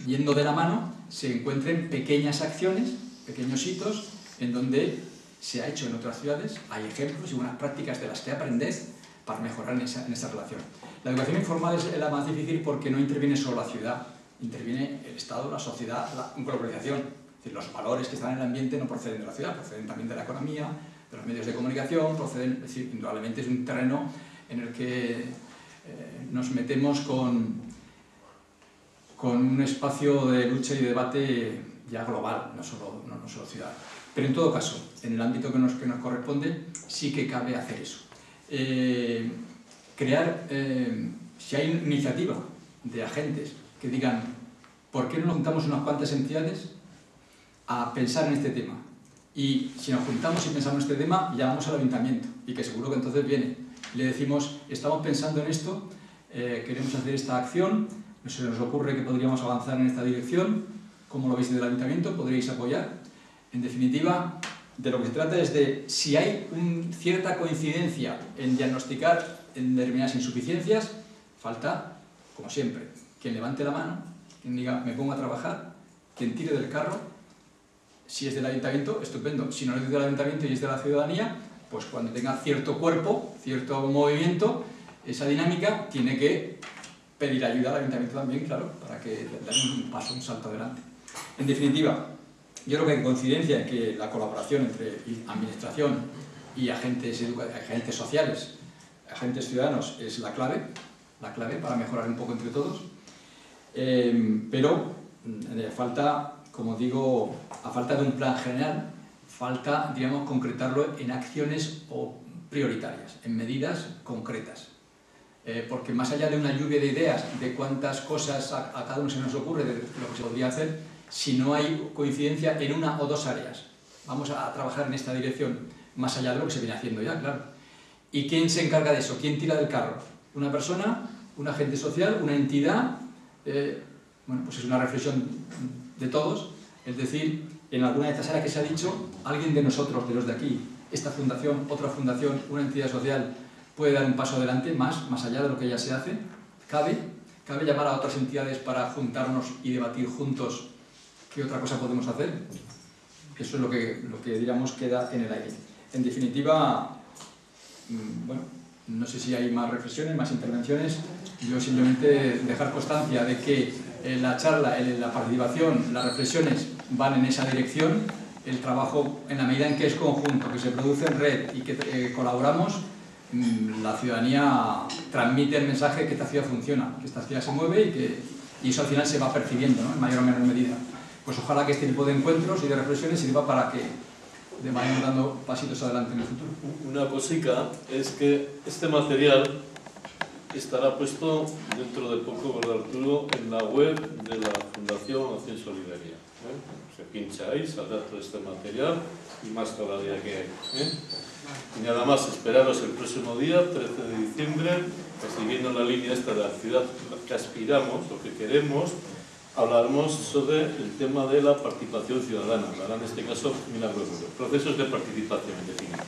yendo de la mano se encuentren pequeñas acciones, pequeños hitos, en donde se ha hecho en otras ciudades, hay ejemplos y buenas prácticas de las que aprender para mejorar en esa relación. La educación informal es la más difícil porque no interviene solo la ciudad, interviene el Estado, la sociedad, la globalización. Es decir, los valores que están en el ambiente no proceden de la ciudad, proceden también de la economía, de los medios de comunicación, proceden, es decir, indudablemente es un terreno en el que nos metemos con un espacio de lucha y de debate ya global, no solo ciudad. Pero en todo caso, en el ámbito que nos corresponde, sí que cabe hacer eso. Crear, si hay iniciativa de agentes que digan, ¿por qué no nos juntamos unas cuantas entidades a pensar en este tema? Y si nos juntamos y pensamos en este tema, llamamos al ayuntamiento, y que seguro que entonces viene. Le decimos, estamos pensando en esto, queremos hacer esta acción, se nos ocurre que podríamos avanzar en esta dirección, ¿cómo lo veis desde el ayuntamiento? ¿Podríais apoyar? En definitiva, de lo que se trata es de, si hay cierta coincidencia en diagnosticar en determinadas insuficiencias, falta, como siempre, quien levante la mano, quien diga, me pongo a trabajar, quien tire del carro. Si es del ayuntamiento, estupendo. Si no es del ayuntamiento y es de la ciudadanía, pues cuando tenga cierto cuerpo, cierto movimiento, esa dinámica tiene que pedir ayuda al ayuntamiento también, claro, para que den un paso, un salto adelante. En definitiva, yo creo que hay coincidencia en que la colaboración entre administración y agentes sociales, agentes ciudadanos, es la clave para mejorar un poco entre todos, pero falta, como digo, a falta de un plan general, falta, digamos, concretarlo en acciones prioritarias, en medidas concretas. Porque más allá de una lluvia de ideas, de cuántas cosas a cada uno se nos ocurre, de lo que se podría hacer, si no hay coincidencia en una o dos áreas, vamos a trabajar en esta dirección, más allá de lo que se viene haciendo ya, claro. ¿Y quién se encarga de eso? ¿Quién tira del carro? ¿Una persona? ¿Un agente social? ¿Una entidad? Bueno, pues es una reflexión de todos, es decir, en alguna de estas áreas que se ha dicho, alguien de nosotros, de los de aquí, esta fundación, otra fundación, una entidad social, puede dar un paso adelante más allá de lo que ya se hace. Cabe llamar a otras entidades para juntarnos y debatir juntos qué otra cosa podemos hacer. Eso es lo que diríamos queda en el aire. En definitiva, bueno, no sé si hay más reflexiones, más intervenciones. Yo simplemente dejar constancia de que la charla, la participación, las reflexiones van en esa dirección. El trabajo, en la medida en que es conjunto, que se produce en red y que colaboramos, la ciudadanía transmite el mensaje que esta ciudad funciona, que esta ciudad se mueve y eso al final se va percibiendo, ¿no? En mayor o menor medida. Pues ojalá que este tipo de encuentros y de reflexiones sirva para que vayan dando pasitos adelante en el futuro. Una cosica es que este material estará puesto dentro de poco, ¿verdad, Arturo?, en la web de la Fundación Acción Solidaria. Se pincha ahí, saldrá todo este material y más todavía que hay. Y nada más, esperaros el próximo día, 13 de diciembre, siguiendo la línea esta de la ciudad que aspiramos, lo que queremos, hablaremos sobre el tema de la participación ciudadana, en este caso Milagros, procesos de participación en definitiva.